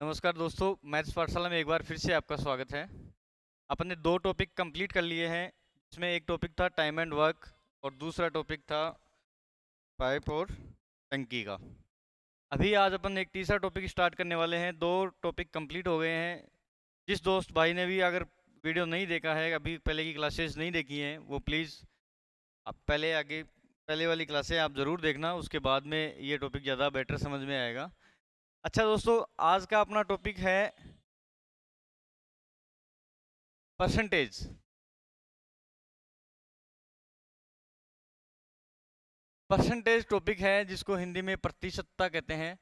नमस्कार दोस्तों, मैथ्स पाठशाला में एक बार फिर से आपका स्वागत है। अपन ने दो टॉपिक कंप्लीट कर लिए हैं, जिसमें एक टॉपिक था टाइम एंड वर्क और दूसरा टॉपिक था पाइप और टंकी का। अभी आज अपन एक तीसरा टॉपिक स्टार्ट करने वाले हैं। दो टॉपिक कंप्लीट हो गए हैं। जिस दोस्त भाई ने भी अगर वीडियो नहीं देखा है, अभी पहले की क्लासेस नहीं देखी हैं, वो प्लीज़ आप पहले वाली क्लासें आप ज़रूर देखना, उसके बाद में ये टॉपिक ज़्यादा बेटर समझ में आएगा। अच्छा दोस्तों, आज का अपना टॉपिक है परसेंटेज। परसेंटेज टॉपिक है जिसको हिंदी में प्रतिशतता कहते हैं।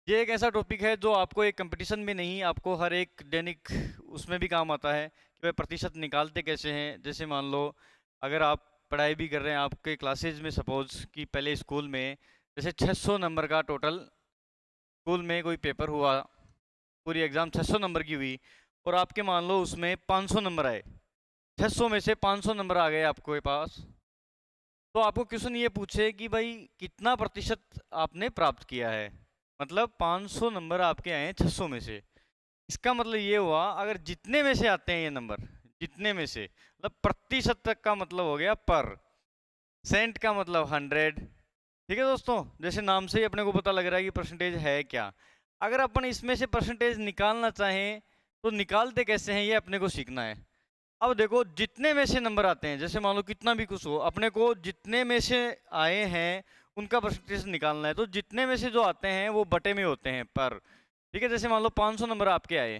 ये एक ऐसा टॉपिक है जो आपको एक कंपटीशन में नहीं, आपको हर एक दैनिक उसमें भी काम आता है कि भाई प्रतिशत निकालते कैसे हैं। जैसे मान लो, अगर आप पढ़ाई भी कर रहे हैं, आपके क्लासेज में सपोज कि पहले स्कूल में जैसे 600 नंबर का टोटल स्कूल में कोई पेपर हुआ, पूरी एग्ज़ाम 600 नंबर की हुई और आपके मान लो उसमें 500 नंबर आए, 600 में से 500 नंबर आ गए आपके पास, तो आपको क्वेश्चन ये पूछे कि भाई कितना प्रतिशत आपने प्राप्त किया है। मतलब 500 नंबर आपके आए हैं 600 में से। इसका मतलब ये हुआ, अगर जितने में से आते हैं ये नंबर, जितने में से मतलब प्रतिशत तक का मतलब हो गया पर, सेंट का मतलब 100। ठीक है दोस्तों, जैसे नाम से ही अपने को पता लग रहा है कि परसेंटेज है क्या। अगर अपन इसमें से परसेंटेज निकालना चाहें तो निकालते कैसे हैं, ये अपने को सीखना है। अब देखो, जितने में से नंबर आते हैं, जैसे मान लो कितना भी कुछ हो, अपने को जितने में से आए हैं उनका परसेंटेज निकालना है। तो जितने में से जो आते हैं वो बटे में होते हैं पर। ठीक है, जैसे मान लो 500 नंबर आपके आए,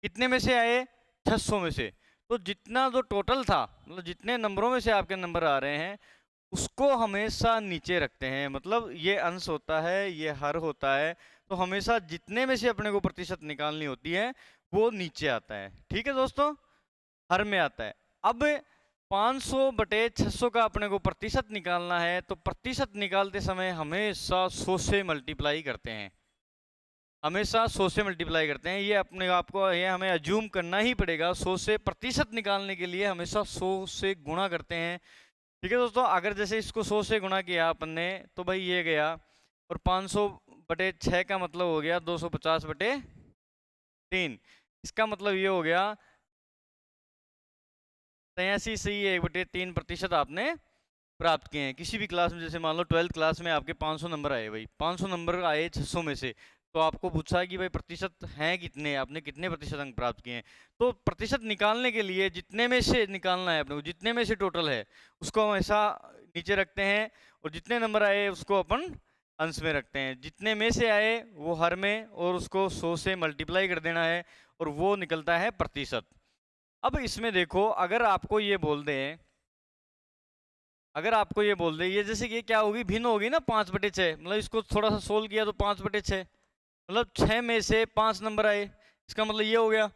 कितने में से आए? 600 में से। तो जितना जो टोटल था, मतलब जितने नंबरों में से आपके नंबर आ रहे हैं, उसको हमेशा नीचे रखते हैं। मतलब ये अंश होता है, ये हर होता है, तो हमेशा जितने में से अपने को प्रतिशत निकालनी होती है वो नीचे आता है। ठीक है दोस्तों, हर में आता है। अब 500 बटे 600 का अपने को प्रतिशत निकालना है, तो प्रतिशत निकालते समय हमेशा 100 से मल्टीप्लाई करते हैं। हमेशा 100 से मल्टीप्लाई करते हैं। ये अपने आप को, ये हमें अज्यूम करना ही पड़ेगा। 100 से प्रतिशत निकालने के लिए हमेशा 100 से गुणा करते हैं। ठीक है दोस्तों, अगर जैसे इसको 100 से गुणा किया अपन ने, तो भाई ये गया, और 500 बटे 6 का मतलब हो गया 250 बटे 3। इसका मतलब ये हो गया 83 से 1/3% आपने प्राप्त किए हैं किसी भी क्लास में। जैसे मान लो 12th क्लास में आपके 500 नंबर आए, भाई 500 नंबर आए 600 में से, तो आपको पूछा है कि भाई प्रतिशत हैं कितने, आपने कितने प्रतिशत अंक प्राप्त किए हैं। तो प्रतिशत निकालने के लिए जितने में से निकालना है अपने को, जितने में से टोटल है उसको हम ऐसा नीचे रखते हैं, और जितने नंबर आए उसको अपन अंश में रखते हैं। जितने में से आए वो हर में, और उसको 100 से मल्टीप्लाई कर देना है, और वो निकलता है प्रतिशत। अब इसमें देखो, अगर आपको ये बोल दे ये जैसे कि क्या होगी, भिन्न होगी ना 5/6। मतलब इसको थोड़ा सा सोल्व किया तो 5/6, मतलब 6 में से 5 नंबर आए, इसका मतलब ये हो गया।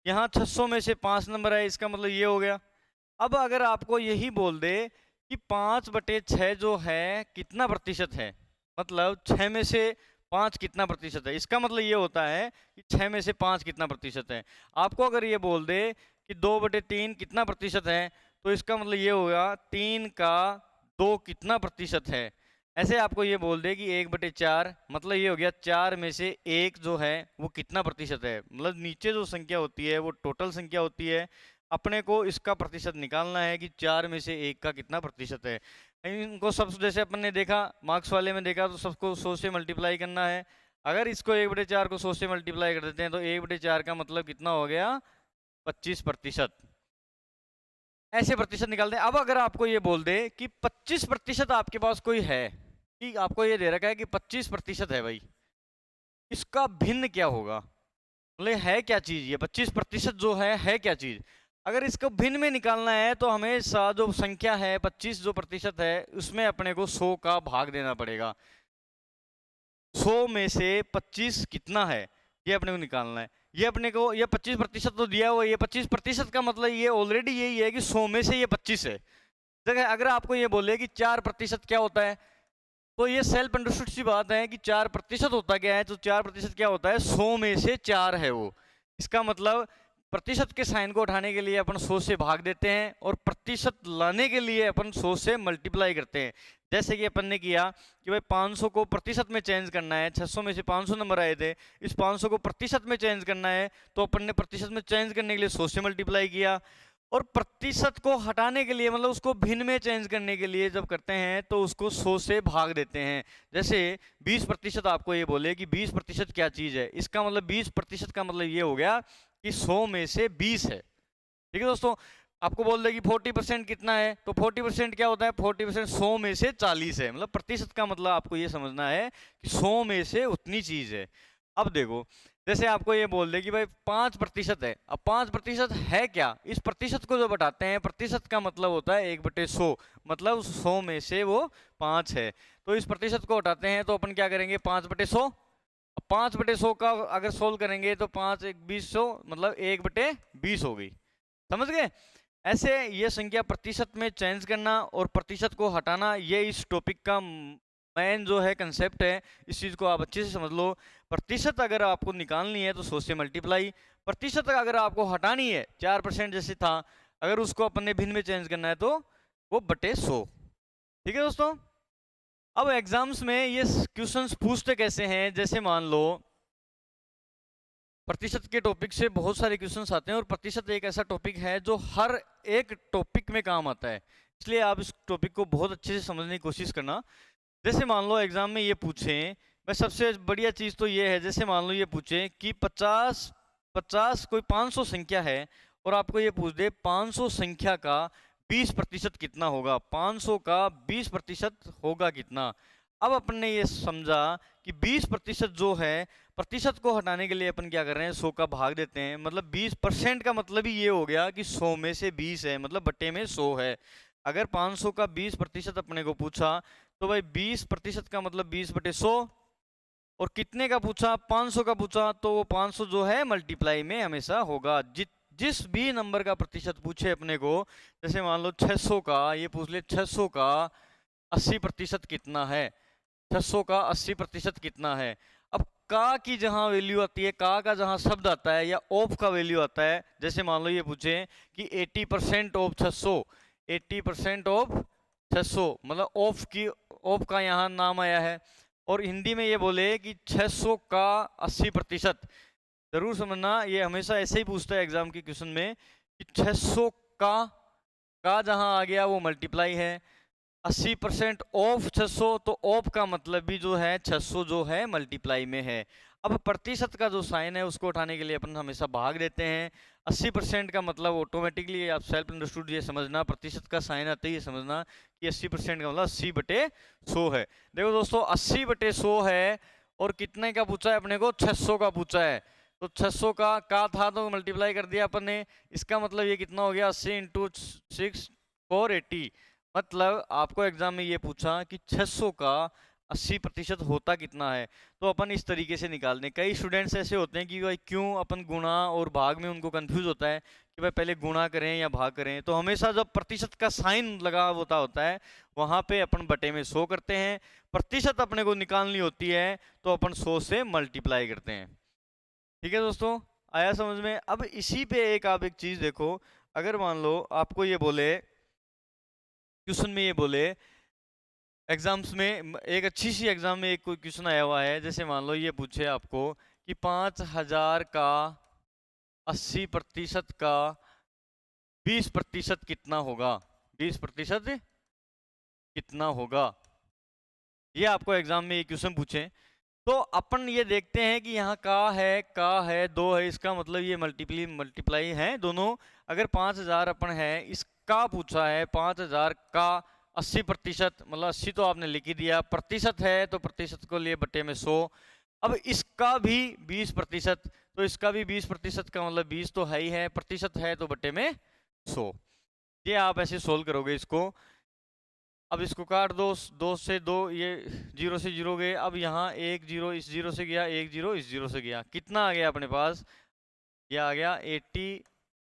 यहाँ 600 में से 5 नंबर आए, इसका मतलब ये हो गया। अब अगर आपको यही बोल दे कि 5/6 जो है कितना प्रतिशत है, मतलब 6 में से 5 कितना प्रतिशत है, इसका मतलब ये होता है कि 6 में से 5 कितना प्रतिशत है। आपको अगर ये बोल दे कि 2/3 कितना प्रतिशत है, तो इसका मतलब ये होगा 3 का 2 कितना प्रतिशत है। ऐसे आपको ये बोल दे कि 1/4, मतलब ये हो गया 4 में से 1 जो है वो कितना प्रतिशत है। मतलब नीचे जो संख्या होती है वो टोटल संख्या होती है, अपने को इसका प्रतिशत निकालना है कि 4 में से 1 का कितना प्रतिशत है। इनको सब जैसे अपन ने देखा, मार्क्स वाले में देखा, तो सबको 100 से मल्टीप्लाई करना है। अगर इसको 1/4 को 100 से मल्टीप्लाई कर देते हैं तो 1/4 का मतलब कितना हो गया? 25%। ऐसे प्रतिशत निकालते हैं। अब अगर आपको ये बोल दे कि 25% आपके पास कोई है, कि आपको ये दे रखा है कि 25% है भाई, इसका भिन्न क्या होगा, मतलब है क्या चीज ये 25% जो है क्या चीज। अगर इसको भिन्न में निकालना है तो हमेशा जो संख्या है 25 जो प्रतिशत है, उसमें अपने को 100 का भाग देना पड़ेगा। 100 में से 25 कितना है, ये अपने को निकालना है। ये अपने को ये 25% तो दिया हुआ है, ये 25% का मतलब ये ऑलरेडी यही है कि 100 में से ये 25 है। देखिए, अगर आपको ये बोले कि 4% क्या होता है, तो ये सेल्फ अंडरस्टूड सी बात है कि 4% होता क्या है। तो 4% क्या होता है? 100 में से 4 है वो। इसका मतलब प्रतिशत के साइन को उठाने के लिए अपन 100 से भाग देते हैं, और प्रतिशत लाने के लिए अपन 100 से मल्टीप्लाई करते हैं। जैसे कि अपन ने किया कि भाई 500 को प्रतिशत में चेंज करना है, 600 में से 500 नंबर आए थे, इस 500 को प्रतिशत में चेंज करना है, तो अपन ने प्रतिशत में चेंज करने के लिए 100 से मल्टीप्लाई किया। और प्रतिशत को हटाने के लिए, मतलब उसको भिन्न में चेंज करने के लिए जब करते हैं तो उसको 100 से भाग देते हैं। जैसे 20% आपको ये बोले कि 20% क्या चीज़ है, इसका मतलब 20% का मतलब ये हो गया कि 100 में से 20 है। ठीक है दोस्तों, आपको बोल दे कि 40% कितना है, तो 40% क्या होता है, 40% 100 में से 40 है। मतलब प्रतिशत का मतलब आपको ये समझना है कि 100 में से उतनी चीज है। अब देखो, जैसे आपको ये बोल दे कि भाई 5% है, अब 5% है क्या, इस प्रतिशत को जो बताते हैं, प्रतिशत का मतलब होता है 1/100, मतलब 100 में से वो 5 है। तो इस प्रतिशत को हटाते हैं तो अपन क्या करेंगे, 5/100। 5/100 का अगर सोल्व करेंगे तो 5 1 20 मतलब 1/20 हो गई। समझ गए? ऐसे ये संख्या प्रतिशत में चेंज करना और प्रतिशत को हटाना, ये इस टॉपिक का मेन जो है कंसेप्ट है। इस चीज को आप अच्छे से समझ लो। प्रतिशत अगर आपको निकालनी है तो 100 से मल्टीप्लाई, प्रतिशत अगर आपको हटानी है 4% जैसे था, अगर उसको अपन ने भिन्न में चेंज करना है तो वो बटे 100। ठीक है दोस्तों, अब एग्जाम्स में ये क्वेश्चंस पूछते कैसे हैं, जैसे मान लो प्रतिशत के टॉपिक से बहुत सारे क्वेश्चंस आते हैं और प्रतिशत एक ऐसा टॉपिक है जो हर एक टॉपिक में काम आता है, इसलिए आप इस टॉपिक को बहुत अच्छे से समझने की कोशिश करना। जैसे मान लो एग्जाम में ये पूछें, मैं सबसे बढ़िया चीज तो ये है, जैसे मान लो ये पूछे कि 50 कोई 500 संख्या है और आपको ये पूछ दे 500 संख्या का 20% कितना होगा, 500 का 20% होगा कितना। अब अपन ने ये समझा कि 20% जो है, प्रतिशत को हटाने के लिए अपन क्या कर रहे हैं, 100 का भाग देते हैं। मतलब 20% का मतलब ही ये हो गया कि 100 में से 20 है, मतलब बट्टे में 100 है। अगर 500 का 20% अपने को पूछा तो भाई 20% का मतलब 20/100, और कितने का पूछा, 500 का पूछा, तो वो 500 जो है मल्टीप्लाई में हमेशा होगा। जिस भी नंबर का प्रतिशत पूछे अपने को, जैसे मान लो 600 का ये पूछ ले, 600 का 80% कितना है, 600 का 80% कितना है। अब का की जहां वैल्यू आती है, का जहां शब्द आता है या ऑफ का वैल्यू आता है, जैसे मान लो ये पूछे कि 80% ऑफ 600, 80% ऑफ 600 मतलब ऑफ का यहाँ नाम आया है। और हिंदी में ये बोले कि 600 का 80%, जरूर समझना, ये हमेशा ऐसे ही पूछता है एग्जाम के क्वेश्चन में कि 600 का जहां आ गया वो मल्टीप्लाई है, 80% ऑफ 600, तो ऑफ का मतलब भी जो है 600 जो है मल्टीप्लाई में है। अब प्रतिशत का जो साइन है उसको उठाने के लिए अपन हमेशा भाग देते हैं। 80% का मतलब ऑटोमेटिकली आप सेल्फ अंडरस्टूड ये समझना, प्रतिशत का साइन आते ही ये समझना कि 80% का मतलब 80/100 है। देखो दोस्तों, 80/100 है और कितने का पूछा है अपने को, 600 का पूछा है। तो 600 का था तो मल्टीप्लाई कर दिया अपन ने, इसका मतलब ये कितना हो गया, 80 × 6 480। मतलब आपको एग्जाम में ये पूछा कि 600 का 80% होता कितना है, तो अपन इस तरीके से निकाल दें। कई स्टूडेंट्स ऐसे होते हैं कि भाई क्यों अपन गुणा और भाग में उनको कंफ्यूज होता है कि भाई पहले गुणा करें या भाग करें। तो हमेशा जब प्रतिशत का साइन लगा होता है वहां पे अपन बटे में 100 करते हैं, प्रतिशत अपने को निकालनी होती है तो अपन 100 से मल्टीप्लाई करते हैं। ठीक है दोस्तों, आया समझ में? अब इसी पे आप एक चीज देखो, अगर मान लो आपको ये बोले क्वेश्चन में, ये बोले एग्जाम्स में, एक अच्छी सी एग्जाम में एक कोई क्वेश्चन आया हुआ है, जैसे मान लो ये पूछे आपको कि 5000 का 80% का 20% कितना होगा, 20% कितना होगा, ये आपको एग्जाम में ये क्वेश्चन पूछे। तो अपन ये देखते हैं कि यहाँ का है 2 है, इसका मतलब ये मल्टीप्लाई है दोनों। अगर 5000 अपन है, इसका पूछा है 5000 का 80%, मतलब 80 तो आपने लिख ही दिया, प्रतिशत है तो प्रतिशत को लिए बटे में 100। अब इसका भी 20%, तो इसका भी 20% का मतलब 20 तो है ही है, प्रतिशत है तो बटे में 100। ये आप ऐसे सोल्व करोगे इसको। अब इसको काट दो, 2 से 2, ये 0 से 0 गए। अब यहाँ 1 0 इस 0 से गया, 1 0 इस 0 से गया, कितना आ गया अपने पास, ये आ गया 80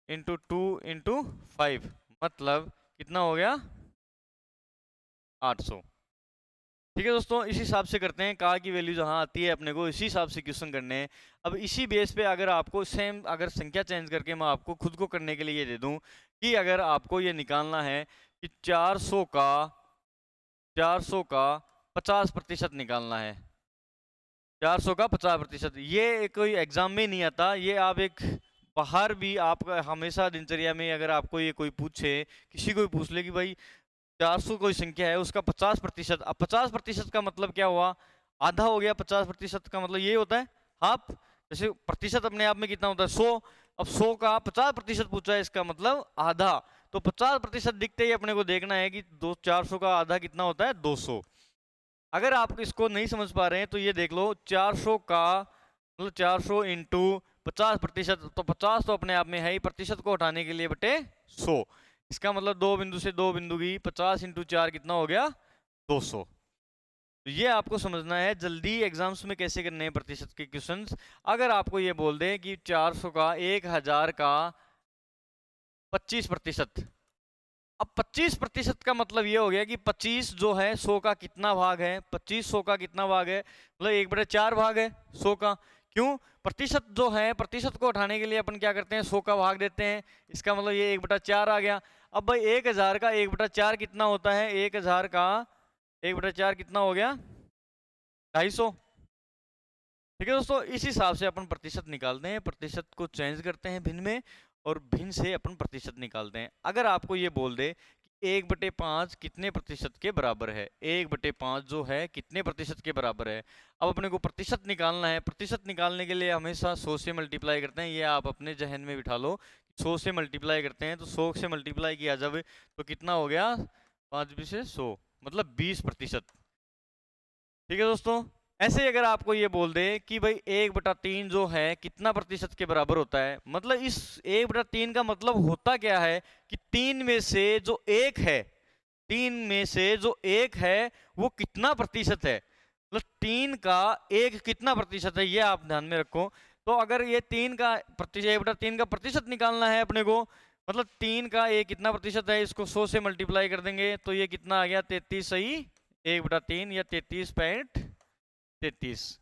× 2 × 5, मतलब कितना हो गया, 800। ठीक है दोस्तों, इसी हिसाब से करते हैं, का की वैल्यू जहां आती है अपने को इसी हिसाब से क्वेश्चन करने हैं। अब इसी बेस पे अगर आपको सेम, अगर संख्या चेंज करके मैं आपको खुद को करने के लिए ये दे दूं कि अगर आपको ये निकालना है कि 400 का 400 का 50% निकालना है। 400 का 50%, ये कोई एग्जाम में नहीं आता, ये आप एक बाहर भी आप हमेशा दिनचर्या में अगर आपको ये कोई पूछे, किसी को भी पूछ ले कि भाई 400 कोई संख्या है उसका 50%, अब 50% का मतलब क्या हुआ, आधा हो गया। 50% का मतलब ये होता है हाफ। जैसे प्रतिशत अपने आप में कितना होता है 100, अब 100 का 50% पूछा है, इसका मतलब आधा। तो 50% दिखते ही अपने को देखना है कि 400 का आधा कितना होता है 200। अगर आप इसको नहीं समझ पा रहे हैं तो ये देख लो, 400 का मतलब 400 इंटू 50%, तो 50 तो अपने आप में है ही, प्रतिशत को हटाने के लिए बटे 100। इसका मतलब दो बिंदु से दो बिंदु की 50 इंटू 4 कितना हो गया 200। तो ये आपको समझना है जल्दी एग्जाम्स में कैसे करने हैं प्रतिशत के क्वेश्चंस। अगर आपको ये बोल दे कि 400 का 1000 का 25%, अब 25% का मतलब ये हो गया कि 25 जो है 100 का कितना भाग है, 25 100 का कितना भाग है, मतलब 1/4 भाग है 100 का। क्यों, प्रतिशत जो है प्रतिशत को उठाने के लिए अपन क्या करते हैं 100 का भाग देते हैं, इसका मतलब ये 1/4 आ गया। अब भाई 1000 का 1/4 कितना होता है, 1000 का 1/4 कितना हो गया 250। ठीक है दोस्तों, इस हिसाब से अपन प्रतिशत निकालते हैं, प्रतिशत को चेंज करते हैं भिन्न में और भिन्न से अपन प्रतिशत निकालते हैं। अगर आपको ये बोल दे कि 1/5 कितने प्रतिशत के बराबर है, 1/5 जो है कितने प्रतिशत के बराबर है। अब अपने को प्रतिशत निकालना है, प्रतिशत निकालने के लिए हमेशा 100 से मल्टीप्लाई करते हैं, ये आप अपने जहन में बिठा लो। 100 से मल्टीप्लाई करते हैं तो 100 से मल्टीप्लाई किया जब तो कितना हो गया 5 से 100 मतलब 20%। ठीक है दोस्तों, ऐसे ही अगर आपको ये बोल दे कि भाई 1/3 जो है कितना प्रतिशत के बराबर होता है, मतलब इस 1/3 का मतलब होता क्या है कि 3 में से जो एक है, 3 में से जो एक है वो कितना प्रतिशत है, मतलब 3 का एक कितना प्रतिशत है, ये आप ध्यान में रखो। तो अगर ये 3 का प्रतिशत 1/3 का प्रतिशत निकालना है अपने को, मतलब 3 का एक कितना प्रतिशत है, इसको 100 से मल्टीप्लाई कर देंगे तो ये कितना आ गया 33 सही 1/3 या 33.33,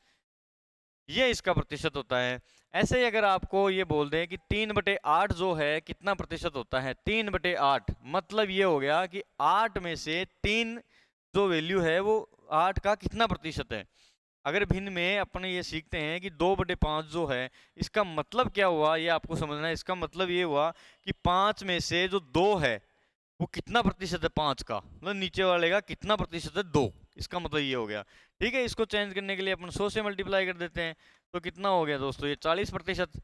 ये इसका प्रतिशत होता है। ऐसे ही अगर आपको ये बोल दें कि 3/8 जो है कितना प्रतिशत होता है, 3/8 मतलब ये हो गया कि 8 में से 3 जो वैल्यू है वो 8 का कितना प्रतिशत है। अगर भिन्न में अपन ये सीखते हैं कि 2/5 जो है इसका मतलब क्या हुआ, ये आपको समझना है। इसका मतलब ये हुआ कि 5 में से जो 2 है वो कितना प्रतिशत है 5 का, मतलब नीचे वाले का कितना प्रतिशत है 2, इसका मतलब ये हो गया। ठीक है, इसको चेंज करने के लिए अपन 100 से मल्टीप्लाई कर देते हैं तो कितना हो गया दोस्तों ये 40%।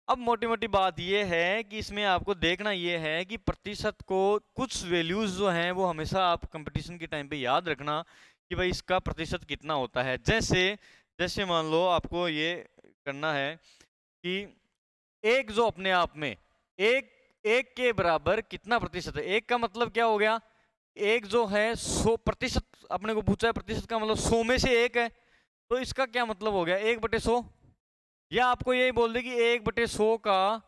अब मोटी मोटी बात ये है कि इसमें आपको देखना ये है कि प्रतिशत को कुछ वैल्यूज जो हैं वो हमेशा आप कंपटीशन के टाइम पे याद रखना कि भाई इसका प्रतिशत कितना होता है। जैसे जैसे मान लो आपको ये करना है कि एक जो अपने आप में एक एक के बराबर कितना प्रतिशत है, एक का मतलब क्या हो गया, एक जो है 100% अपने को पूछा है, प्रतिशत का मतलब 100 में से एक है, तो इसका क्या मतलब हो गया 1/100। या आपको यही बोल दे कि 1/100 का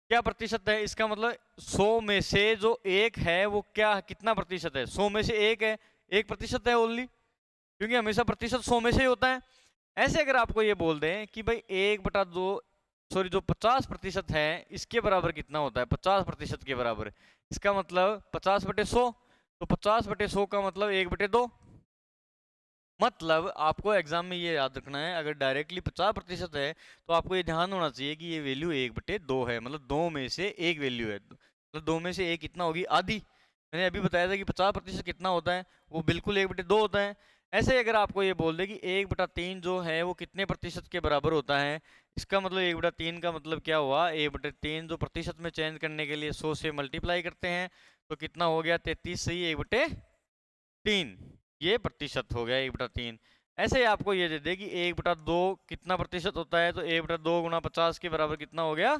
क्या प्रतिशत है, इसका मतलब 100 में से जो एक है वो क्या कितना प्रतिशत है, 100 में से एक है, 1% है ओनली, क्योंकि हमेशा प्रतिशत 100 में से ही होता है। ऐसे अगर आपको ये बोल दें कि भाई 1/2 सॉरी जो 50% है इसके बराबर कितना होता है, 50% के बराबर, इसका मतलब 50/100, तो 50/100 का मतलब 1/2। मतलब आपको एग्जाम में ये याद रखना है, अगर डायरेक्टली 50% है तो आपको ये ध्यान होना चाहिए कि ये वैल्यू 1/2 है, मतलब 2 में से एक वैल्यू है, मतलब 2 में से एक कितना होगी आधी। मैंने अभी बताया था कि 50% कितना होता है, वो बिल्कुल 1/2 होता है। ऐसे ही अगर आपको ये बोल दे कि 1/3 जो है वो कितने प्रतिशत के बराबर होता है, इसका मतलब 1/3 का मतलब क्या हुआ, 1/3 जो प्रतिशत में चेंज करने के लिए 100 से मल्टीप्लाई करते हैं तो कितना हो गया 33 सही 1/3, ये प्रतिशत हो गया 1/3। ऐसे ही आपको ये दे दे कि 1/2 कितना प्रतिशत होता है, तो 1/2 गुणा 50 के बराबर कितना हो गया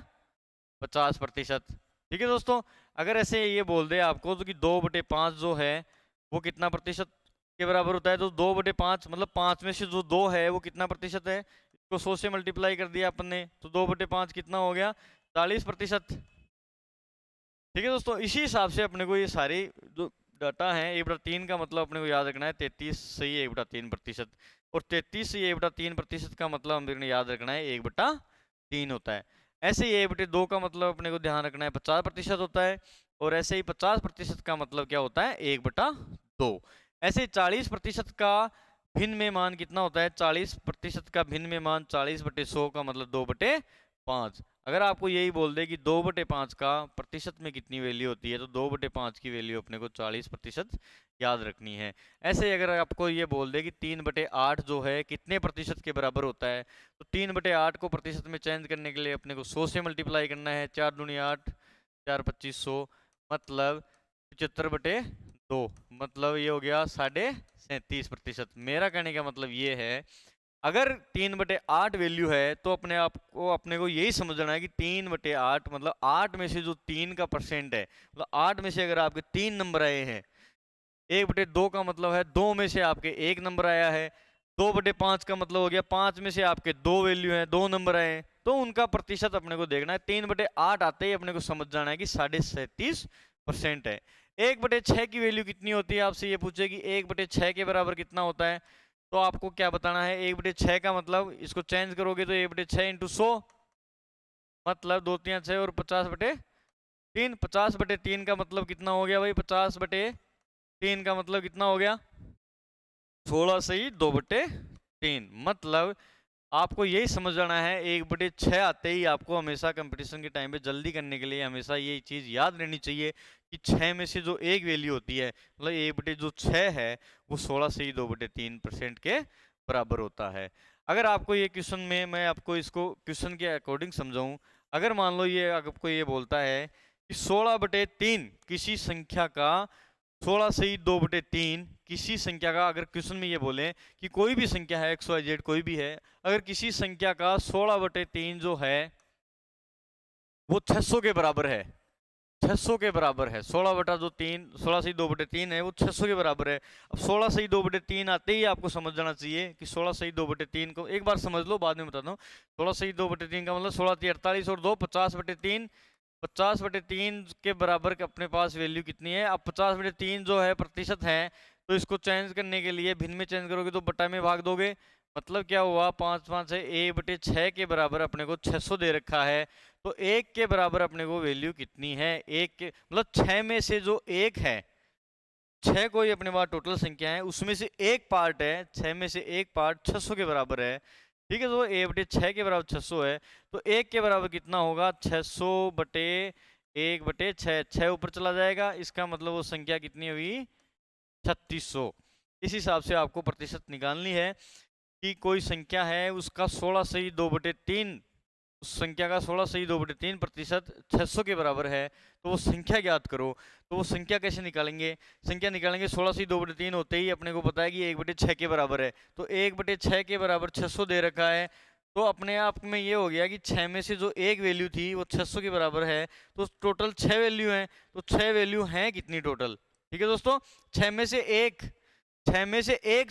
50%। ठीक है दोस्तों, अगर ऐसे ये बोल दे आपको तो कि 2/5 जो है वो कितना प्रतिशत के बराबर होता है, तो 2/5 मतलब 5 में से जो 2 है वो कितना प्रतिशत है, इसको 100 से मल्टीप्लाई कर दिया अपन ने तो 2/5 कितना हो गया 40%। ठीक है दोस्तों, इसी हिसाब से अपने को ये सारी जो डाटा है 1/3 का मतलब अपने को याद रखना है 33 सही 1/3%, और 33 से 1/3% का मतलब हमने याद रखना है 1/3 होता है। ऐसे ही 1/2 का मतलब अपने को ध्यान रखना है 50% होता है, और ऐसे ही 50% का मतलब क्या होता है 1/2। ऐसे 40% का भिन्न में मान कितना होता है? 40% का भिन्न में मान 40/100 का मतलब 2/5। अगर आपको यही बोल दे कि 2/5 का प्रतिशत में कितनी वैल्यू होती है, तो 2/5 की वैल्यू अपने को 40% याद रखनी है। ऐसे ही अगर आपको ये बोल दे कि 3/8 जो है कितने प्रतिशत के बराबर होता है, तो 3/8 को प्रतिशत में चेंज करने के लिए अपने को 100 से मल्टीप्लाई करना है। 4 दूनी 8, 4 25 100, मतलब 75/2, मतलब ये हो गया 37.5%। मेरा कहने का मतलब ये है, अगर 3/8 वैल्यू है तो अपने को यही समझना है कि 3/8 मतलब 8 में से जो 3 का परसेंट है, मतलब 8 में से अगर आपके 3 नंबर आए हैं, 1/2 का मतलब है 2 में से आपके 1 नंबर आया है, 2/5 का मतलब हो गया 5 में से आपके 2 वैल्यू हैं, 2 नंबर आए हैं, तो उनका प्रतिशत अपने को देखना है। 3/8 आते ही अपने को समझ जाना है कि 37.5% है। 1/6 की वैल्यू कितनी होती है? आपसे ये पूछे कि 1/6 के बराबर कितना होता है, तो आपको क्या बताना है? 1/6 का मतलब इसको चेंज करोगे तो 1/6 इंटू 100, मतलब 2 3 6 और 50/3। 50/3 का मतलब कितना हो गया भाई? 50/3 का मतलब कितना हो गया? 16 सही 2/3। मतलब आपको यही समझ जाना है, 1/6 आते ही आपको हमेशा कंपटीशन के टाइम पे जल्दी करने के लिए हमेशा ये चीज़ याद रहनी चाहिए कि 6 में से जो एक वैल्यू होती है, मतलब 1/6 है, वो 16 से ही 2/3% के बराबर होता है। अगर आपको ये क्वेश्चन में, मैं आपको इसको क्वेश्चन के अकॉर्डिंग समझाऊं, अगर मान लो ये आपको ये बोलता है कि 16/3 किसी संख्या का, 16 से ही 2/3 किसी संख्या का, अगर क्वेश्चन में ये बोले कि कोई भी संख्या है XYZ कोई भी है, अगर किसी संख्या का 16/3 जो है वो 600 के बराबर है, 600 के बराबर है, 16/3, 16 से ही 2/3 है, वो 600 के बराबर है। अब 16 से ही 2/3 आते ही आपको समझ जाना चाहिए कि 16 से ही 2/3 को एक बार समझ लो, बाद में बताता हूँ। 16 से ही 2/3 का मतलब 16 3 48 और 2 50/3, 50/3 के बराबर के अपने पास वैल्यू कितनी है? अब 50/3 जो है प्रतिशत है, तो इसको चेंज करने के लिए भिन्न में चेंज करोगे तो बटा में भाग दोगे, मतलब क्या हुआ? 5 5 है, 1/6 के बराबर अपने को 600 दे रखा है, तो 1 के बराबर अपने को वैल्यू कितनी है? 1 के मतलब 6 में से जो 1 है, 6 कोई अपने पास टोटल संख्या है, उसमें से एक पार्ट है, 6 में से एक पार्ट 600 के बराबर है, ठीक है? तो 1/6 के बराबर 600 है, तो 1 के बराबर कितना होगा? 600/1/6, 6 ऊपर चला जाएगा, इसका मतलब वो संख्या कितनी हुई? 3600। इस हिसाब से आपको प्रतिशत निकालनी है कि कोई संख्या है उसका 16 से ही 2/3, उस संख्या का 16 से ही 2/3 प्रतिशत 600 के बराबर है, तो वो संख्या ज्ञात करो। तो वो संख्या कैसे निकालेंगे? संख्या निकालेंगे 16 से ही 2/3 होते ही अपने को पता है कि 1/6 के बराबर है, तो 1/6 के बराबर 600 दे रखा है, तो अपने आप में ये हो गया कि 6 में से जो एक वैल्यू थी वो 600 के बराबर है, तो टोटल 6 वैल्यू हैं, तो 6 वैल्यू हैं कितनी टोटल? ठीक है दोस्तों, 6 में से एक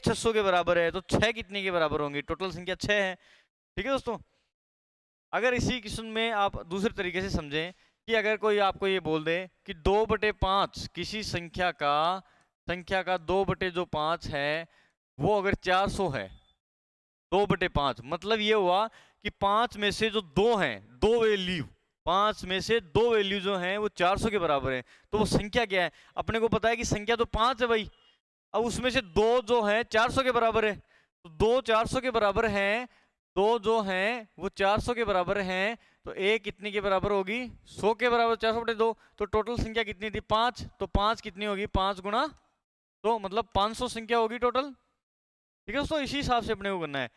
600 के बराबर है, तो 6 कितने के बराबर होंगे? टोटल संख्या 6 है। ठीक है दोस्तों, अगर इसी क्वेश्चन में आप दूसरे तरीके से समझें कि अगर कोई आपको ये बोल दे कि 2/5 किसी संख्या का 2/5 है, वो अगर 400 है, 2/5 मतलब ये हुआ कि 5 में से जो 2 हैं, 2 वैल्यू, 5 में से 2 वैल्यू जो हैं वो 400 के बराबर है, तो वो संख्या क्या है? अपने को पता है कि संख्या तो 5 है भाई, अब उसमें से 2 जो है 400 के बराबर है, तो 2 400 के बराबर हैं, 2 जो हैं वो 400 के बराबर हैं, तो एक कितनी के बराबर होगी? 100 के बराबर, 400/2, तो टोटल संख्या कितनी थी? 5, तो 5 कितनी होगी? 5 गुणा 2, मतलब 500 संख्या होगी टोटल। ठीक है दोस्तों, इसी हिसाब से अपने को करना है।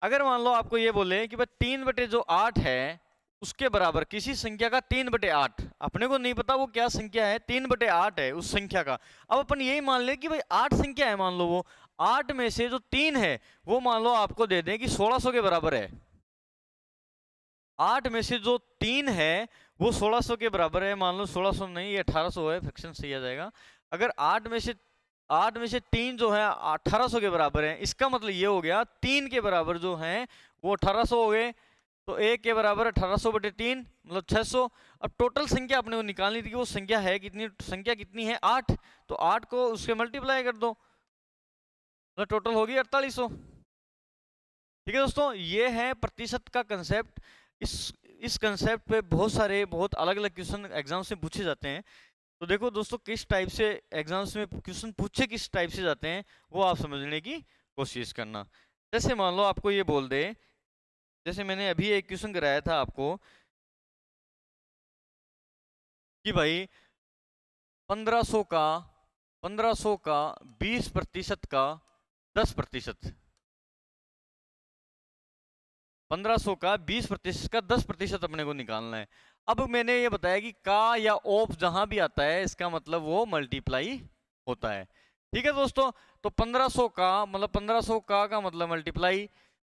अगर मान लो आपको ये बोले कि भाई 3/8 है, उसके बराबर किसी संख्या का 3/8, अपने को नहीं पता वो क्या संख्या है, 3/8 है उस संख्या का। अब अपन यही मान ले कि भाई 8 संख्या है, मान लो वो 8 में से जो 3 है वो मान लो आपको दे दें कि 1600 के बराबर है। 8 में से जो 3 है वो 1600 के बराबर है, मान लो 1600 नहीं, ये 1800 है, फ्रैक्शन सही आ जाएगा। अगर 8 में से 3 जो है 1800 के बराबर है, इसका मतलब ये हो गया 3 के बराबर जो हैं वो 1800 हो गए, तो 1 के बराबर 1800/3 मतलब 600। अब टोटल संख्या अपने को निकालनी थी कि वो संख्या है कितनी, संख्या कितनी है? 8, तो 8 को उसके मल्टीप्लाई कर दो, मतलब टोटल होगी 4800। ठीक है दोस्तों, ये है प्रतिशत का कंसेप्ट। इस कंसेप्ट पे बहुत अलग अलग क्वेश्चन एग्जाम से पूछे जाते हैं। तो देखो दोस्तों, किस टाइप से एग्जाम्स में क्वेश्चन पूछे किस टाइप से जाते हैं वो आप समझने की कोशिश करना। जैसे मान लो आपको ये बोल दे, जैसे मैंने अभी एक क्वेश्चन कराया था आपको कि भाई 1500 का 1500 का 20% का 10%, 1500 का 20% का 10% अपने को निकालना है। अब मैंने ये बताया कि का या ऑफ जहां भी आता है इसका मतलब वो मल्टीप्लाई होता है। ठीक है दोस्तों, तो 1500 का मतलब 1500 का मतलब मल्टीप्लाई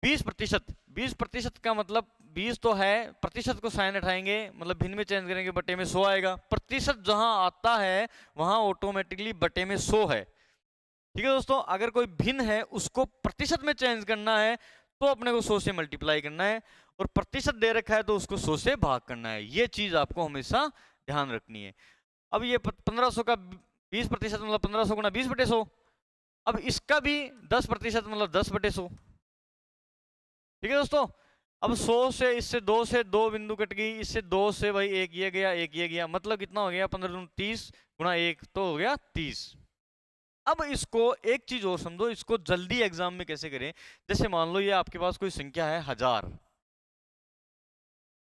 20%, 20% का मतलब 20 तो है, प्रतिशत को साइन हटाएंगे मतलब भिन्न में चेंज करेंगे, बटे में 100 आएगा। प्रतिशत जहां आता है वहां ऑटोमेटिकली बटे में 100 है। ठीक है दोस्तों, अगर कोई भिन्न है उसको प्रतिशत में चेंज करना है तो अपने को 100 से मल्टीप्लाई करना है, और प्रतिशत दे रखा है तो उसको 100 से भाग करना है। ये चीज आपको हमेशा ध्यान रखनी है। अब ये 1500 का 20% मतलब 1500 गुना 20/100। अब इसका भी 10% मतलब 10/100। ठीक है दोस्तों, अब 100 से इससे 2 से 2 बिंदु कट गई, इससे 2 से भाई एक ये गया एक ये गया, मतलब कितना हो गया 15 दूनी 30 गुना 1 तो हो गया 30। अब इसको एक चीज और समझो, इसको जल्दी एग्जाम में कैसे करें। जैसे मान लो ये आपके पास कोई संख्या है 1000,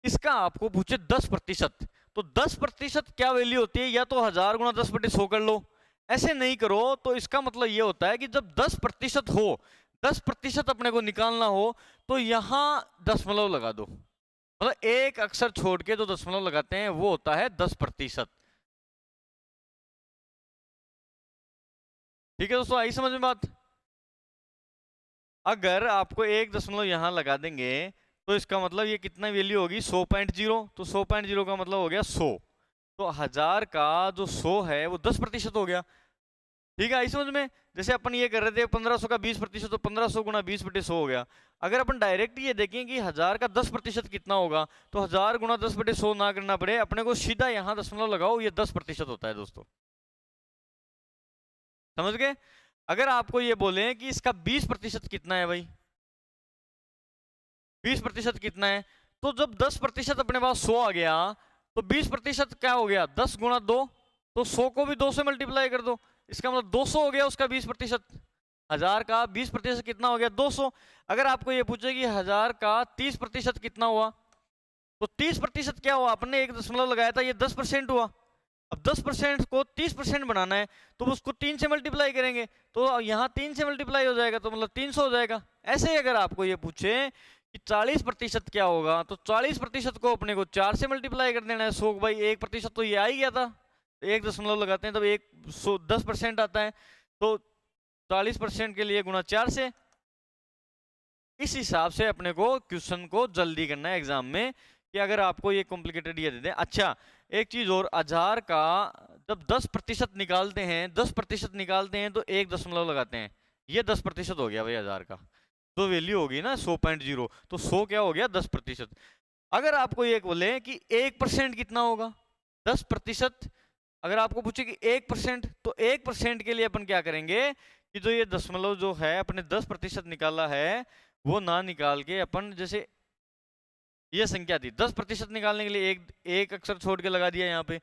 इसका आपको पूछे 10%, तो 10% क्या वैल्यू होती है, या तो 1000 गुना 10/100 कर लो, ऐसे नहीं करो तो इसका मतलब ये होता है कि जब 10% हो, 10% अपने को निकालना हो तो यहां दशमलव लगा दो, मतलब एक अक्षर छोड़ के जो दशमलव लगाते हैं वो होता है 10%। ठीक है दोस्तों, आई समझ में बात। अगर आपको एक दशमलव यहां लगा देंगे तो इसका मतलब ये कितना वैल्यू होगी 100.0, तो 100.0 का मतलब हो गया 100, तो 1000 का जो 100 है वो 10% हो गया। ठीक है, आई समझ में। जैसे अपन ये कर रहे थे 1500 का 20%, तो 1500 गुना 20/100 हो गया। अगर अपन डायरेक्ट ये देखें कि 1000 का 10% कितना होगा, तो 1000 गुना 10/100 ना करना पड़े, अपने को सीधा यहाँ दशमलव लगाओ, ये 10% होता है दोस्तों। समझ गए। अगर आपको ये बोले कि इसका 20% कितना है भाई, 20% कितना है, तो जब 10% अपने पास 100 आ गया तो 20% क्या हो गया 10 गुना 2, तो 100 को भी 2 से मल्टीप्लाई कर दो, इसका मतलब 200 हो गया उसका 20%। 1000 का 20% कितना हो गया 200। अगर आपको ये पूछे कि 1000 का 30% कितना हुआ, तो 30% क्या हुआ, अपने एक दशमलव लगाया था, ये 10% हुआ। अब 10% को 30% बनाना है तो उसको 3 से मल्टीप्लाई करेंगे, तो यहाँ 3 से मल्टीप्लाई हो जाएगा तो मतलब 300 हो जाएगा। ऐसे ही अगर आपको ये पूछे कि 40% क्या होगा, तो 40% को अपने को 4 से मल्टीप्लाई कर देना है। 100 भाई 1% तो ये आ ही गया था, एक दशमलव लगाते हैं तब 10% आता है, तो 40% के लिए गुणा 4 से। इस हिसाब से अपने को क्वेश्चन को जल्दी करना है एग्जाम में, कि अगर आपको ये कॉम्प्लिकेटेड ये दे दें। अच्छा, एक चीज और, 1000 का जब 10% निकालते हैं, 10% निकालते हैं तो एक दशमलव लगाते हैं, ये 10% हो गया भाई 1000 का, तो वैल्यू होगी ना 100.0, तो 100 क्या हो गया 10%। अगर आपको ये बोले कि 1% कितना होगा 10%, अगर आपको पूछे कि 1%, तो 1% के लिए अपन क्या करेंगे कि जो ये दशमलव जो है अपने 10% निकाला है वो ना निकाल के अपन, जैसे ये संख्या थी 10% निकालने के लिए एक एक अक्षर छोड़ के लगा दिया यहाँ पे,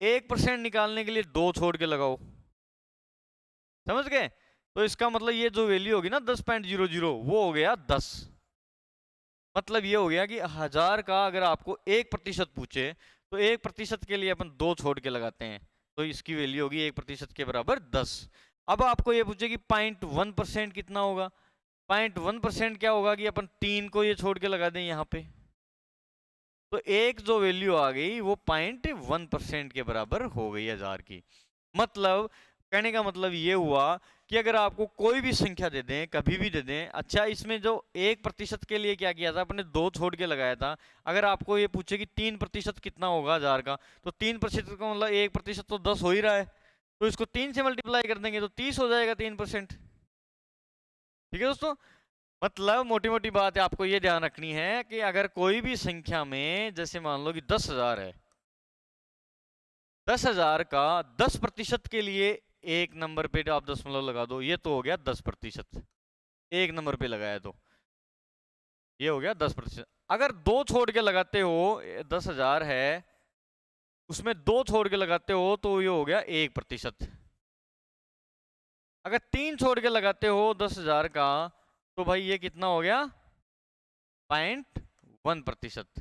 1% निकालने के लिए 2 छोड़ के लगाओ। समझ गए। तो इसका मतलब ये जो वैल्यू होगी ना 10.00 वो हो गया 10। मतलब ये हो गया कि 1000 का अगर आपको 1% पूछे तो 1% के लिए अपन 2 छोड़ के लगाते हैं, तो इसकी वैल्यू होगी 1% के बराबर 10। अब आपको ये पूछे कि 0.1% कितना होगा, 0.1% क्या होगा कि अपन 3 को ये छोड़ के लगा दें यहाँ पे, तो एक जो वैल्यू आ गई वो 0.1% के बराबर हो गई 1000 की। मतलब कहने का मतलब ये हुआ कि अगर आपको कोई भी संख्या दे दें, कभी भी दे दें, अच्छा इसमें जो 1% के लिए क्या किया था अपने 2 छोड़ के लगाया था, अगर आपको ये पूछे कि 3% कितना होगा 1000 का, तो 3% का मतलब 1% तो 10 हो ही रहा है, तो इसको 3 से मल्टीप्लाई कर देंगे तो 30 हो जाएगा 3%। ठीक है दोस्तों, मतलब मोटी मोटी बात है, आपको ये ध्यान रखनी है कि अगर कोई भी संख्या में, जैसे मान लो कि 10,000 है, 10,000 का 10% के लिए एक नंबर पे आप दशमलव लगा दो, ये तो हो गया 10%, एक नंबर पे लगाया तो ये हो गया 10%। अगर 2 छोड़ के लगाते हो, 10,000 है उसमें 2 छोड़ के लगाते हो तो ये हो गया 1%। अगर 3 छोड़ के लगाते हो 10,000 का तो भाई ये कितना हो गया 0.1%।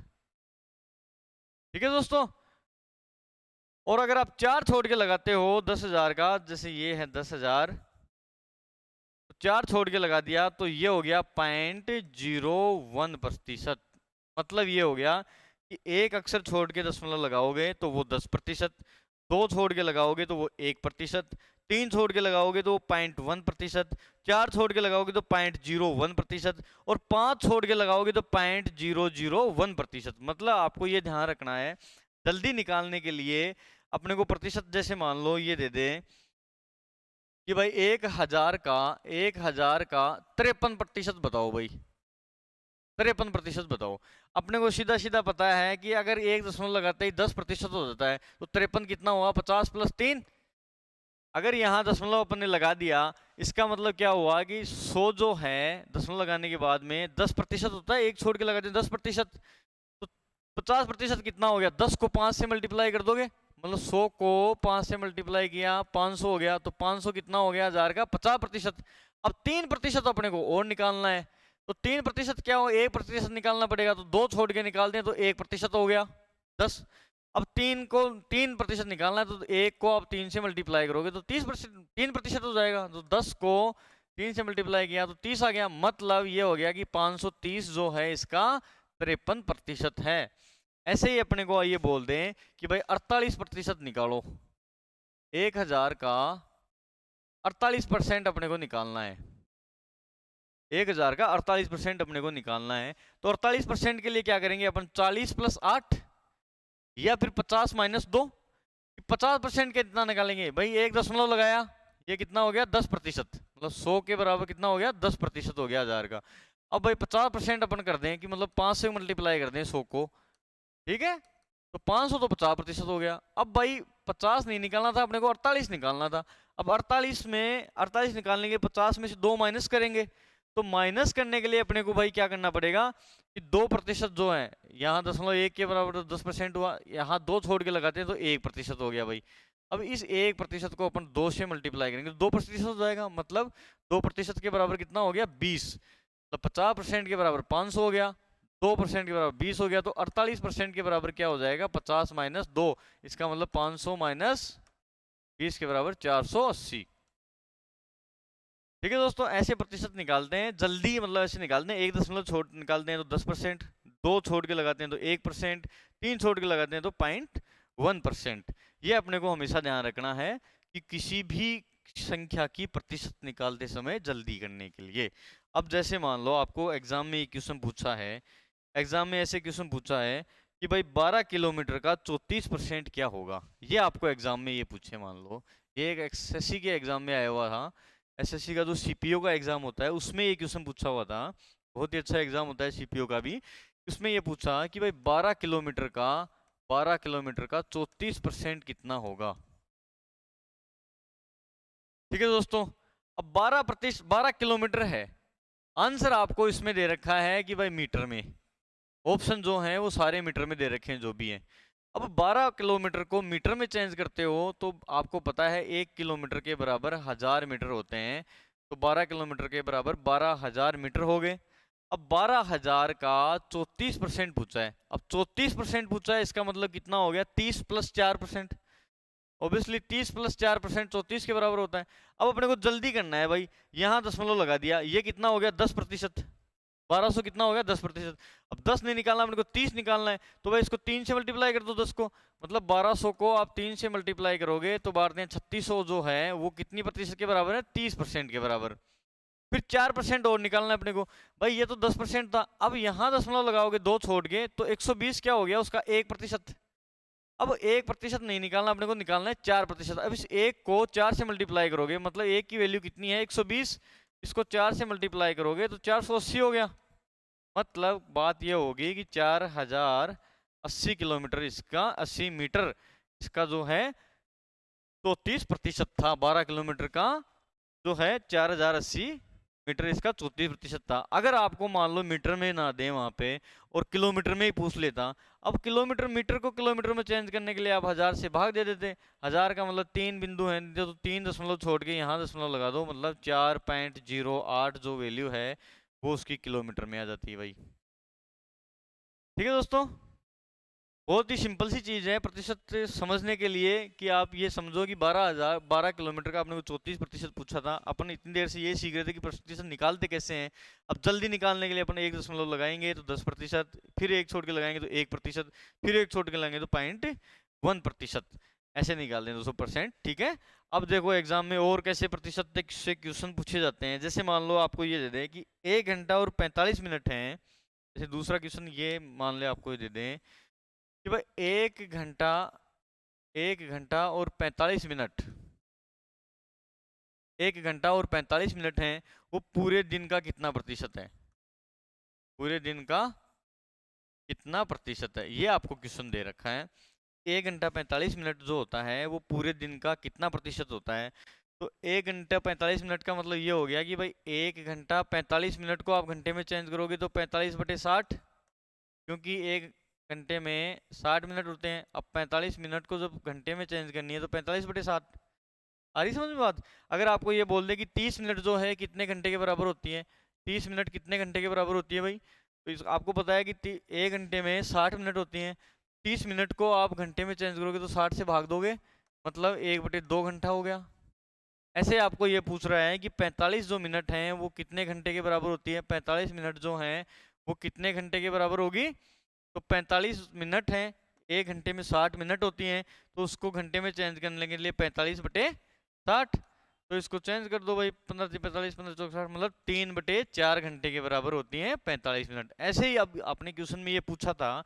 ठीक है दोस्तों। और अगर आप 4 छोड़ के लगाते हो 10,000 का, जैसे ये है 10,000, तो 4 छोड़ के लगा दिया तो ये हो गया 0.01%। मतलब ये हो गया कि एक अक्षर छोड़ के दशमलव लगाओगे तो वो 10%, 2 छोड़ के लगाओगे तो वो 1%, 3 छोड़ के लगाओगे तो वो 0.1%, 4 छोड़ के लगाओगे तो 0.01%, और 5 छोड़ के लगाओगे तो 0.001%। मतलब आपको ये ध्यान रखना है, जल्दी निकालने के लिए अपने को प्रतिशत, जैसे मान लो ये दे दे कि भाई 1,000 का 53% बताओ भाई, 53% बताओ। अपने को सीधा सीधा पता है कि अगर एक दशमलव लगाते ही 10% हो जाता है तो 53 कितना हुआ 50 + 3। अगर यहाँ दशमलव अपन ने लगा दिया, इसका मतलब क्या हुआ कि 100 जो है दशमलव लगाने के बाद में 10% होता है, एक छोड़ के लगा दें 10%, तो 50% कितना हो गया, 10 को 5 से मल्टीप्लाई कर दोगे, मतलब 100 को 5 से मल्टीप्लाई किया 500 हो गया, तो 500 कितना हो गया 1000 का 50%। अब 3% अपने को और निकालना है, तो 3% क्या हो 1% निकालना पड़ेगा, तो 2 छोड़ के निकाल दें तो 1% हो गया 10। अब 3% निकालना है तो 1 को आप 3 से मल्टीप्लाई करोगे तो 30%, 3% हो जाएगा, तो 10 को 3 से मल्टीप्लाई किया तो 30 आ गया। मतलब ये हो गया कि 530 जो है इसका 53% है। ऐसे ही अपने को ये बोल दें कि भाई 48% निकालो, 1,000 का 48% अपने को निकालना है, 1,000 का 48% अपने को निकालना है। तो 48% के लिए क्या करेंगे अपन, 40 + 8 या फिर 50 - 2। 50% के कितना निकालेंगे भाई, एक दशमलव लगाया, ये कितना हो गया 10%, मतलब 100 के बराबर कितना हो गया 10% हो गया 1000 का। अब भाई 50% अपन कर दें कि मतलब 5 से मल्टीप्लाई कर दें 100 को, ठीक है, तो 500 तो 50% हो गया। अब भाई 50 नहीं निकालना था अपने को, 48 निकालना था। अब 48 निकालने के 50 में से 2 माइनस करेंगे, तो माइनस करने के लिए अपने को भाई क्या करना पड़ेगा कि 2% जो है, यहाँ 0.1 के बराबर तो 10% हुआ, यहाँ 2 छोड़ के लगाते हैं तो 1% हो गया भाई। अब इस 1% को अपन 2 से मल्टीप्लाई करेंगे तो 2% हो जाएगा, मतलब 2% के बराबर कितना हो गया 20, तो 50% के बराबर 500 हो गया, 2% के बराबर 20 हो गया, तो 48% के बराबर क्या हो जाएगा 50 - 2, इसका मतलब 500 - 20 के बराबर 480। ठीक है दोस्तों, ऐसे प्रतिशत निकालते हैं जल्दी, मतलब ऐसे निकालते हैं, एक दशमलव छोड़ निकालते हैं तो 10%, 2 छोड़ के लगाते हैं तो 1%, 3 छोड़ के लगाते हैं तो 0.1%। ये अपने को हमेशा ध्यान रखना है कि किसी भी संख्या की प्रतिशत निकालते समय जल्दी करने के लिए। अब जैसे मान लो आपको एग्जाम में एक क्वेश्चन पूछा है, एग्जाम में ऐसे क्वेश्चन पूछा है कि भाई 12 किलोमीटर का 34% क्या होगा, ये आपको एग्जाम में ये पूछे, मान लो ये एक एसएससी के एग्जाम में आया हुआ था, एसएससी का जो सीपीओ का एग्जाम होता है उसमें ये क्वेश्चन पूछा हुआ था, बहुत ही अच्छा एग्जाम होता है सीपीओ का भी। उसमें ये पूछा कि भाई 12 किलोमीटर का 34% कितना होगा। ठीक है दोस्तों, अब 12 किलोमीटर है, आंसर आपको इसमें दे रखा है कि भाई मीटर में, ऑप्शन जो हैं वो सारे मीटर में दे रखे हैं जो भी हैं। अब 12 किलोमीटर को मीटर में चेंज करते हो तो आपको पता है 1 किलोमीटर के बराबर 1000 मीटर होते हैं, तो 12 किलोमीटर के बराबर 12,000 मीटर हो गए। अब 12,000 का 34% पूछा है, अब 34% पूछा है, इसका मतलब कितना हो गया 30 + 4%, ऑब्वियसली 30 + 4% 34 के बराबर होता है। अब अपने को जल्दी करना है भाई, यहाँ दशमलव लगा दिया, ये कितना हो गया 10%, 1200 कितना हो गया 10%। अब 10 नहीं निकालना अपने को 30 निकालना है, तो भाई इसको 3 से मल्टीप्लाई कर दो 10 को, मतलब 1200 को आप 3 से मल्टीप्लाई करोगे तो बारते हैं 3600 जो है वो कितनी प्रतिशत के बराबर है 30% के बराबर। फिर 4% और निकालना है अपने को, भाई ये तो 10% था, अब यहाँ दशमलव लगाओगे 2 छोड़ के तो 120 क्या हो गया उसका 1%। अब 1% नहीं निकालना अपने को, निकालना है 4%। अब इस 1 को 4 से मल्टीप्लाई करोगे, मतलब 1 की वैल्यू कितनी है 120, इसको 4 से मल्टीप्लाई करोगे तो 480 हो गया। मतलब बात यह होगी कि 4080 किलोमीटर, इसका 80 मीटर इसका जो है 34% था, 12 किलोमीटर का जो है 4080 मीटर इसका 34% था। अगर आपको मान लो मीटर में ना दे वहां पे और किलोमीटर में ही पूछ लेता, अब किलोमीटर मीटर को किलोमीटर में चेंज करने के लिए आप 1000 से भाग दे देते। 1000 का मतलब 3 बिंदु है, तो 3 दशमलव छोड़ के यहाँ दशमलव लगा दो, मतलब 4.08 जो वैल्यू है वो उसकी किलोमीटर में आ जाती है भाई। ठीक है दोस्तों, बहुत ही सिंपल सी चीज है प्रतिशत समझने के लिए, कि आप ये समझो कि 12 किलोमीटर का आपने को 34% पूछा था, अपन इतनी देर से ये सीख रहे थे कि प्रतिशत निकालते कैसे हैं। अब जल्दी निकालने के लिए अपन 1 दशमलव लगाएंगे तो 10%, फिर एक छोड़ के लगाएंगे तो 1%, फिर एक छोड़ के लगाएंगे तो 0.1%, ऐसे निकाल दें 200%। ठीक है, अब देखो एग्जाम में और कैसे प्रतिशत से क्वेश्चन पूछे जाते हैं। जैसे मान लो आपको ये दे दें कि 1 घंटा और 45 मिनट है, जैसे दूसरा क्वेश्चन ये मान ले आपको ये दे दें कि भाई 1 घंटा और 45 मिनट, 1 घंटा और 45 मिनट है, वो पूरे दिन का कितना प्रतिशत है, पूरे दिन का कितना प्रतिशत है, ये आपको क्वेश्चन दे रखा है। 1 घंटा 45 मिनट जो होता है वो पूरे दिन का कितना प्रतिशत होता है। तो 1 घंटा 45 मिनट का मतलब ये हो गया कि भाई 1 घंटा 45 मिनट को आप घंटे में चेंज करोगे तो 45/60, क्योंकि 1 घंटे में 60 मिनट होते हैं। अब 45 मिनट को जब घंटे में चेंज करनी है तो 45/60। आ रही समझ में बात? अगर आपको ये बोल दे कि 30 मिनट जो है कितने घंटे के बराबर होती है, 30 मिनट कितने घंटे के बराबर होती है भाई, तो आपको पता है कि 1 घंटे में 60 मिनट होती हैं। 30 मिनट को आप घंटे में चेंज करोगे तो 60 से भाग दोगे, मतलब 1/2 घंटा हो गया। ऐसे आपको ये पूछ रहा है कि 45 जो मिनट हैं वो कितने घंटे के बराबर होती है, 45 मिनट जो हैं वो कितने घंटे के बराबर होगी। तो 45 मिनट हैं, 1 घंटे में 60 मिनट होती हैं, तो उसको घंटे में चेंज करने के लिए 45/60, तो इसको चेंज कर दो भाई, 15×45 15×4 मतलब 3/4 घंटे के बराबर होती हैं 45 मिनट। ऐसे ही अब अपने क्वेश्चन में ये पूछा था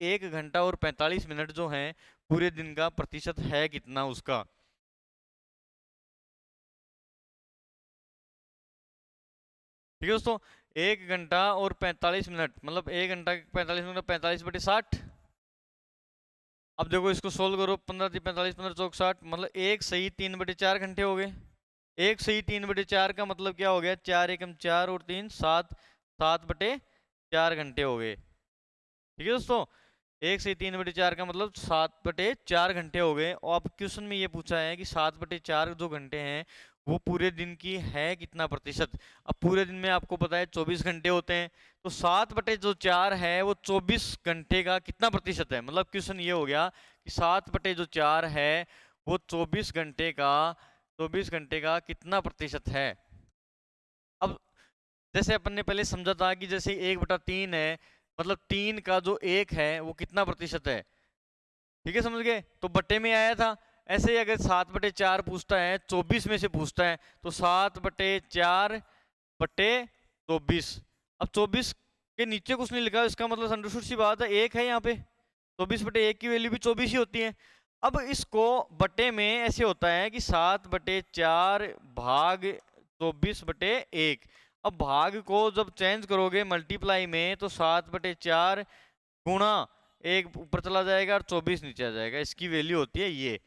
1 घंटा और 45 मिनट जो है पूरे दिन का प्रतिशत है कितना उसका। ठीक है दोस्तों, 1 घंटा और 45 मिनट मतलब 1 घंटा 45 मिनट 45/60। अब देखो इसको सोल्व करो, 15×45 15×4 मतलब 1 सही 3/4 घंटे हो गए। 1 सही 3/4 का मतलब क्या हो गया, 4 एकम 4 और 3 7, 7/4 घंटे हो गए। ठीक है दोस्तों, 1 सही 3/4 का मतलब 7/4 घंटे हो गए। और अब क्वेश्चन में ये पूछा है कि 7/4 जो घंटे हैं वो पूरे दिन की है कितना प्रतिशत। अब पूरे दिन में आपको पता है 24 घंटे होते हैं, तो 7/4 है वो 24 घंटे का कितना प्रतिशत है। मतलब क्वेश्चन ये हो गया कि 7/4 है वो 24 घंटे का कितना प्रतिशत है। अब जैसे अपन ने पहले समझा था कि जैसे 1/3 है, मतलब 3 का जो 1 है वो कितना प्रतिशत है। ठीक है, समझ गए, तो बट्टे में आया था। ऐसे ही अगर 7/4 पूछता है 24 में से पूछता है, तो 7/4/24। अब 24 के नीचे कुछ नहीं लिखा, इसका मतलब अंडरस्टूड सी बात है, 1 है यहाँ पे, 24/1 की वैल्यू भी 24 ही होती है। अब इसको बटे में ऐसे होता है कि 7/4 भाग 24/1। अब भाग को जब चेंज करोगे मल्टीप्लाई में, तो 7/4 गुणा 1 ऊपर चला जाएगा और 24 नीचे आ जाएगा, इसकी वैल्यू होती है ये।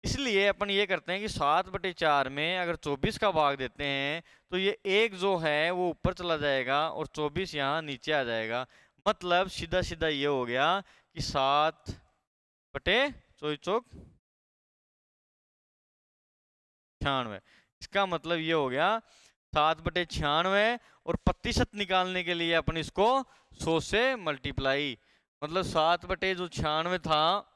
इसलिए अपन ये करते हैं कि 7/4 में अगर 24 का भाग देते हैं तो ये 1 जो है वो ऊपर चला जाएगा और 24 यहाँ नीचे आ जाएगा। मतलब सीधा सीधा ये हो गया कि 7/96, इसका मतलब ये हो गया 7/96। और प्रतिशत निकालने के लिए अपन इसको 100 से मल्टीप्लाई, मतलब 7/96 था,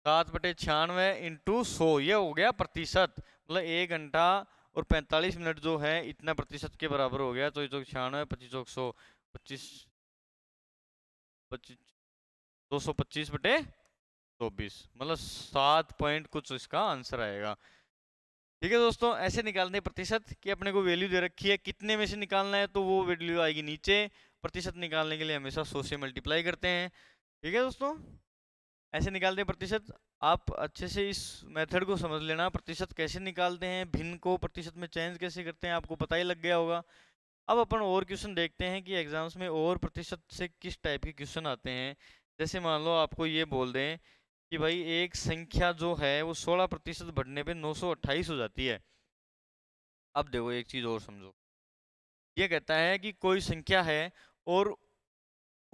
7/96 इंटू 100, ये हो गया प्रतिशत। मतलब 1 घंटा और 45 मिनट जो है इतना प्रतिशत के बराबर हो गया। तो 96 25 100 25 25 225/24, मतलब 7 पॉइंट कुछ इसका आंसर आएगा। ठीक है दोस्तों, ऐसे निकालते हैं प्रतिशत कि अपने को वैल्यू दे रखी है, कितने में से निकालना है तो वो वैल्यू आएगी नीचे। प्रतिशत निकालने के लिए हमेशा 100 से मल्टीप्लाई करते हैं। ठीक है दोस्तों, ऐसे निकालते हैं प्रतिशत। आप अच्छे से इस मेथड को समझ लेना, प्रतिशत कैसे निकालते हैं, भिन्न को प्रतिशत में चेंज कैसे करते हैं, आपको पता ही लग गया होगा। अब अपन और क्वेश्चन देखते हैं कि एग्जाम्स में और प्रतिशत से किस टाइप के क्वेश्चन आते हैं। जैसे मान लो आपको ये बोल दें कि भाई एक संख्या जो है वो 16% बढ़ने पे 928 हो जाती है। अब देखो एक चीज और समझो, ये कहता है कि कोई संख्या है और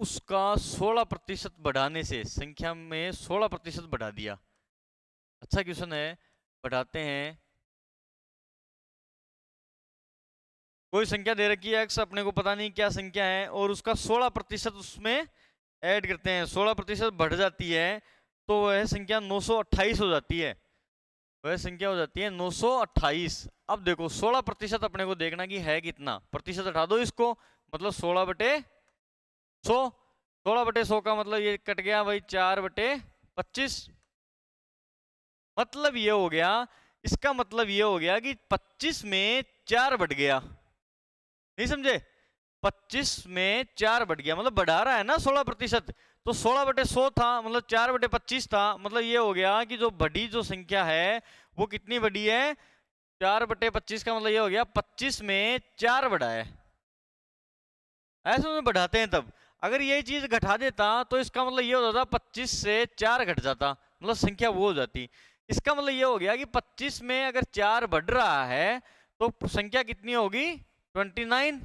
उसका 16% बढ़ाने से संख्या में 16% बढ़ा दिया। अच्छा क्वेश्चन है, बढ़ाते हैं। कोई संख्या दे रखी है x, अपने को पता नहीं क्या संख्या है, और उसका 16% उसमें ऐड करते हैं, 16% बढ़ जाती है, तो वह संख्या 928 हो जाती है। वह संख्या हो जाती है 928। अब देखो 16% अपने को देखना कि है कितना, प्रतिशत हटा दो इसको, मतलब 16/100। 16/100 का मतलब ये कट गया भाई 4/25। मतलब ये हो गया, इसका मतलब ये हो गया कि 25 में 4 बढ़ गया। नहीं समझे? 25 में 4 बढ़ गया, मतलब बढ़ा रहा है ना 16%। तो 16/100 था, मतलब 4/25 था, मतलब ये हो गया कि जो बड़ी जो संख्या है वो कितनी बड़ी है, 4/25 का मतलब ये हो गया 25 में 4 बढ़ा है। ऐसे में बढ़ाते हैं तब, अगर ये चीज घटा देता तो इसका मतलब ये हो जाता 25 से 4 घट जाता, मतलब संख्या वो हो जाती। इसका मतलब ये हो गया कि 25 में अगर 4 बढ़ रहा है तो संख्या कितनी होगी, 29।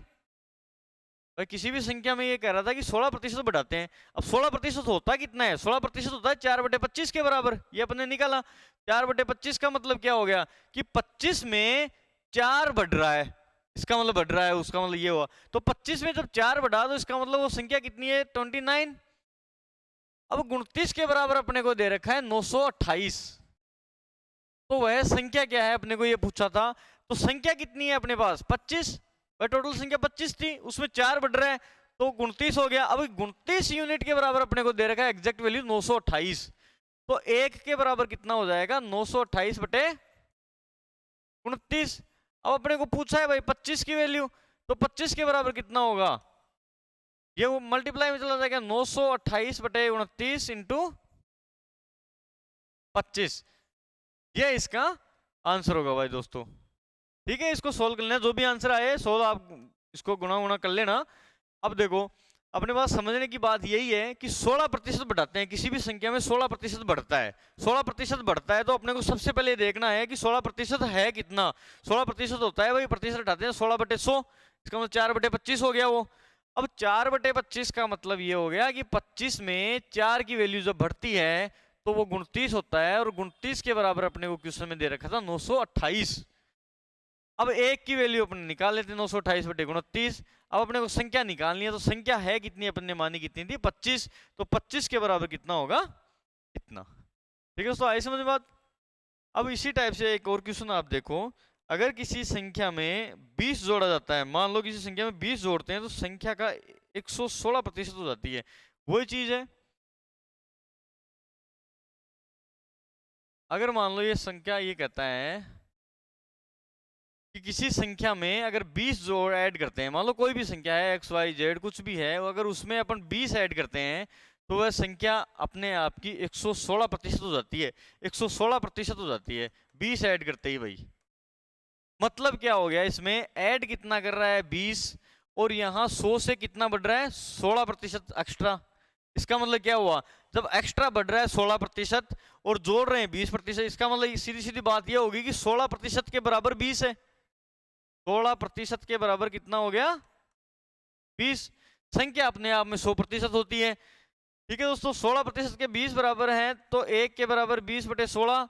भाई किसी भी संख्या में ये कह रहा था कि 16% बढ़ाते हैं। अब 16% होता कितना है, 16% होता है 4/25 के बराबर, ये अपने निकाला। 4/25 का मतलब क्या हो गया कि 25 में 4 बढ़ रहा है, इसका मतलब बढ़ रहा है, उसका मतलब ये हुआ। तो 25 में जब 4 बढ़ा तो इसका मतलब वो संख्या कितनी है, 29। अब 29 के बराबर अपने को दे रखा है 928। तो वह संख्या क्या है, अपने को ये पूछा था। तो संख्या कितनी है अपने पास, 25। वह टोटल संख्या 25 थी, उसमें 4 बढ़ रहा है, तो 29 हो गया। अब 29 यूनिट के बराबर अपने को दे रखा है एग्जैक्ट वैल्यू 928। तो 1 के बराबर कितना हो जाएगा, 928/29। अब अपने को पूछा है भाई 25 की वैल्यू, तो 25 के बराबर कितना होगा, ये वो मल्टीप्लाई में चला जाएगा, 928/29 इंटू 25। ये इसका आंसर होगा भाई दोस्तों। ठीक है, इसको सोल्व कर लेना, जो भी आंसर आए सोल्व आप इसको गुणा गुणा कर लेना। अब देखो अपने पास समझने की बात यही है कि 16% बढ़ाते हैं, किसी भी संख्या में 16% बढ़ता है। 16% बढ़ता है तो अपने को सबसे पहले देखना है कि 16% है कितना। 16% होता है भाई, प्रतिशत हटाते हैं 16/100, इसका मतलब 4/25 हो गया वो। अब 4/25 का मतलब ये हो गया कि 25 में 4 की वैल्यू जब बढ़ती है तो वो 29 होता है, और 29 के बराबर अपने को क्वेश्चन में दे रखा था 928। अब एक की वैल्यू अपन निकाल लेते हैं, 928/29। अब अपने को संख्या निकालनी है, तो संख्या है कितनी, अपन ने मानी कितनी थी, 25। तो 25 के बराबर कितना होगा, इतना। ठीक है दोस्तों, आई समझ में बात। अब इसी टाइप से एक और क्वेश्चन आप देखो, अगर किसी संख्या में 20 जोड़ा जाता है, मान लो किसी संख्या में 20 जोड़ते हैं तो संख्या का 116% हो जाती है। वही चीज है, अगर मान लो ये संख्या ये कहता है कि किसी संख्या में अगर 20 जोड़ ऐड करते हैं, मान लो कोई भी संख्या है x y z कुछ भी है, अगर उसमें अपन 20 ऐड करते हैं तो वह संख्या अपने आप की 116% हो जाती है। 116% हो जाती है 20 ऐड करते ही भाई। मतलब क्या हो गया, इसमें ऐड कितना कर रहा है 20, और यहाँ 100 से कितना बढ़ रहा है 16% एक्स्ट्रा। इसका मतलब क्या हुआ, जब एक्स्ट्रा बढ़ रहा है 16% और जोड़ रहे हैं 20%, इसका मतलब सीधी सीधी बात यह होगी कि 16% के बराबर 20 है। 16% के बराबर कितना हो गया, 20। संख्या अपने आप में 100% होती है। ठीक है दोस्तों, 16% के 20 बराबर हैं, तो 1 के बराबर 20/16,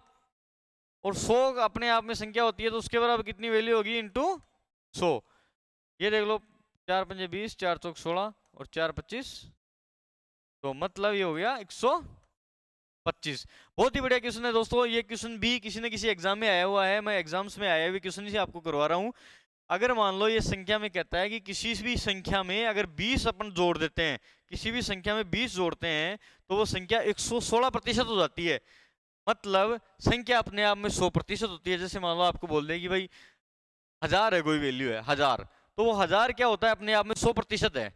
और 100 अपने आप में संख्या होती है, तो उसके बराबर कितनी वैल्यू होगी, इंटू 100। ये देख लो, 4 पंजे 20, 4 चौक 16 और 4 25, तो मतलब ये हो गया 125। बहुत ही बढ़िया क्वेश्चन है दोस्तों। ये क्वेश्चन भी किसी न किसी एग्जाम में आया हुआ है, मैं एग्जाम्स में आए हुए क्वेश्चन ही आपको करवा रहा हूँ। अगर मान लो ये संख्या में कहता है कि किसी भी संख्या में अगर 20 अपन जोड़ देते हैं, किसी भी संख्या में 20 जोड़ते हैं तो वो संख्या 116% हो जाती है। मतलब संख्या अपने आप में 100% होती है। जैसे मान लो आपको बोल दे कि भाई 1000 है, कोई वैल्यू है 1000, तो वो 1000 क्या होता है, अपने आप में 100% है।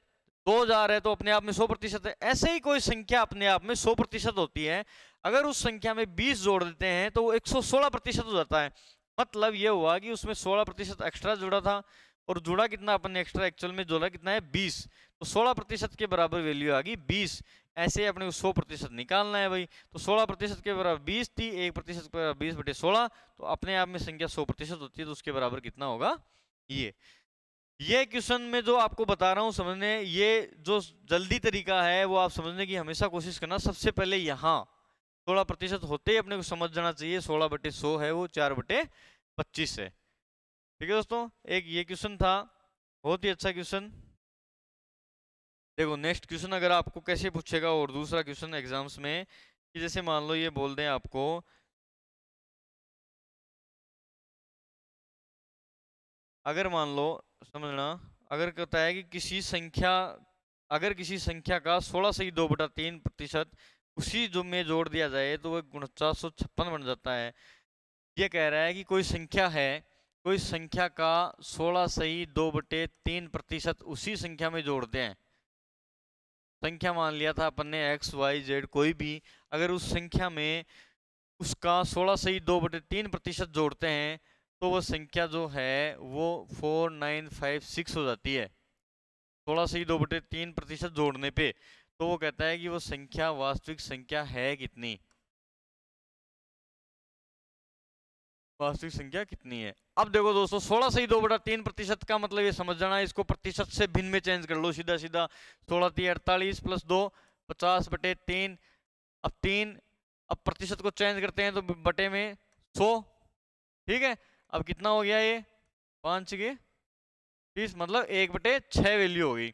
2000 है तो अपने आप में 100% है। ऐसे ही कोई संख्या अपने आप में 100% होती है, अगर उस संख्या में 20 जोड़ देते हैं तो वो 116% हो जाता है। मतलब ये हुआ कि उसमें 16% एक्स्ट्रा जुड़ा था, और जुड़ा कितना अपन ने एक्स्ट्रा, एक्चुअल में जोड़ा कितना है 20, तो 16% के बराबर वैल्यू आ गई 20। ऐसे ही अपने को 100% निकालना है भाई। तो 16% के बराबर 20 थी, 1% के बराबर 20/16, तो अपने आप में संख्या 100% होती है, तो उसके बराबर कितना होगा ये क्वेश्चन में जो आपको बता रहा हूँ समझने, ये जो जल्दी तरीका है वो आप समझने की हमेशा कोशिश करना। सबसे पहले यहाँ 16% होते ही अपने को समझ जाना चाहिए 16/100 है वो 4/25 है। ठीक है दोस्तों, एक ये क्वेश्चन था, बहुत ही अच्छा क्वेश्चन। देखो नेक्स्ट क्वेश्चन अगर आपको कैसे पूछेगा, और दूसरा क्वेश्चन एग्जाम्स में कि जैसे मान लो ये बोल दें आपको, अगर मान लो समझना, अगर कहता है कि अगर किसी संख्या का 16 से 2/3% उसी जो में जोड़ दिया जाए तो वह 4956 बन जाता है। ये कह रहा है कि कोई संख्या का 16 से 2/3% उसी संख्या में जोड़ते हैं। संख्या मान लिया था अपन ने XYZ कोई भी, अगर उस संख्या में उसका 16 से 2/3% जोड़ते हैं तो वह संख्या जो है वो 4956 हो जाती है 16 से 2/3% जोड़ने पे। तो वो कहता है कि वो संख्या वास्तविक संख्या है कितनी, वास्तविक संख्या कितनी है। अब देखो दोस्तों 16 से 2/3% का मतलब ये समझ जाना, इसको प्रतिशत से भिन्न में चेंज कर लो सीधा सीधा। 16 × 48 + 2 50/3। अब 3, अब प्रतिशत को चेंज करते हैं तो बटे में 100। ठीक है, अब कितना हो गया ये 5 के 30, मतलब 1/6 वैल्यू हो गई।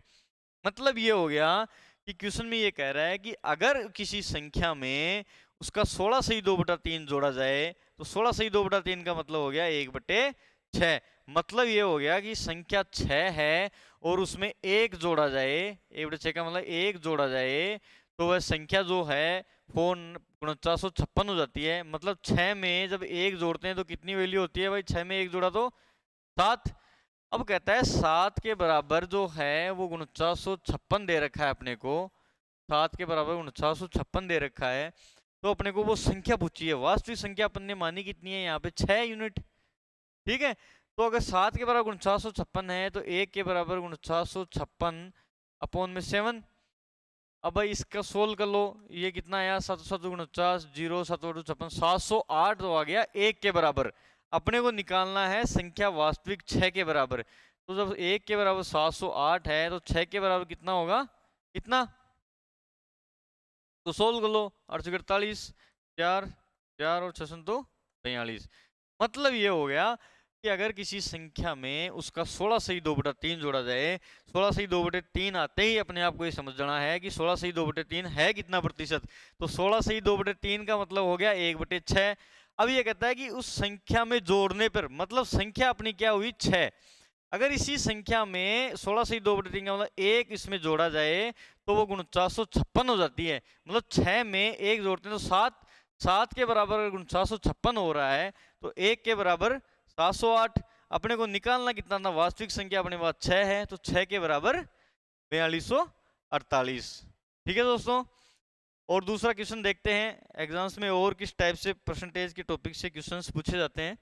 मतलब ये हो गया कि क्वेश्चन में ये कह रहा है कि अगर किसी संख्या में उसका 16 से 2/3 जोड़ा जाए तो 16 से 2/3 का मतलब हो गया 1/6। मतलब ये हो गया कि संख्या 6 है और उसमें 1 जोड़ा जाए, 1/6 का मतलब 1 जोड़ा जाए तो वह संख्या जो है 4956 हो जाती है। मतलब 6 में जब 1 जोड़ते हैं तो कितनी वैल्यू होती है भाई, 6 में 1 जोड़ा तो 7। अब कहता है 7 के बराबर जो है वो 4956 दे रखा है अपने को, 7 के बराबर 4956 दे रखा है। तो अपने को वो संख्या पूछी है, वास्तविक संख्या अपन ने मानी कितनी है यहाँ पे 6 यूनिट। ठीक है, तो अगर 7 के बराबर 4956 है तो 1 के बराबर 4956 अपॉन में 7। अब भाई इसका सोल्व कर लो, ये कितना आया 7 7 49, 0 7 56, 708 तो आ गया 1 के बराबर। अपने को निकालना है संख्या वास्तविक 6 के बराबर। तो जब 1 के बराबर 708 है तो 6 के बराबर कितना होगा, इतना। तो सोल्व कर लो, 8 48, 4 4 और 6 तो 42। मतलब ये हो गया कि अगर किसी संख्या में उसका 16 से 2/3 जोड़ा जाए, 16 से 2/3 आते ही अपने आप को ये समझ जाना है कि 16 से 2/3 है कितना प्रतिशत। तो 16 से 2/3 का मतलब हो गया 1/6। अब ये कहता है कि उस संख्या में जोड़ने पर, मतलब संख्या अपनी क्या हुई 6, अगर इसी संख्या में 16 से 2/3 का मतलब 1 इसमें जोड़ा जाए तो वो 4956 हो जाती है। मतलब 6 में 1 जोड़ते हैं तो 7, 7 के बराबर 4956 हो रहा है तो 1 के बराबर 708। अपने को निकालना कितना था, वास्तविक संख्या अपने पास 6 है तो 6 के बराबर 4248। ठीक है दोस्तों, और दूसरा क्वेश्चन देखते हैं एग्जाम्स में और किस टाइप से परसेंटेज के टॉपिक से क्वेश्चंस पूछे जाते हैं।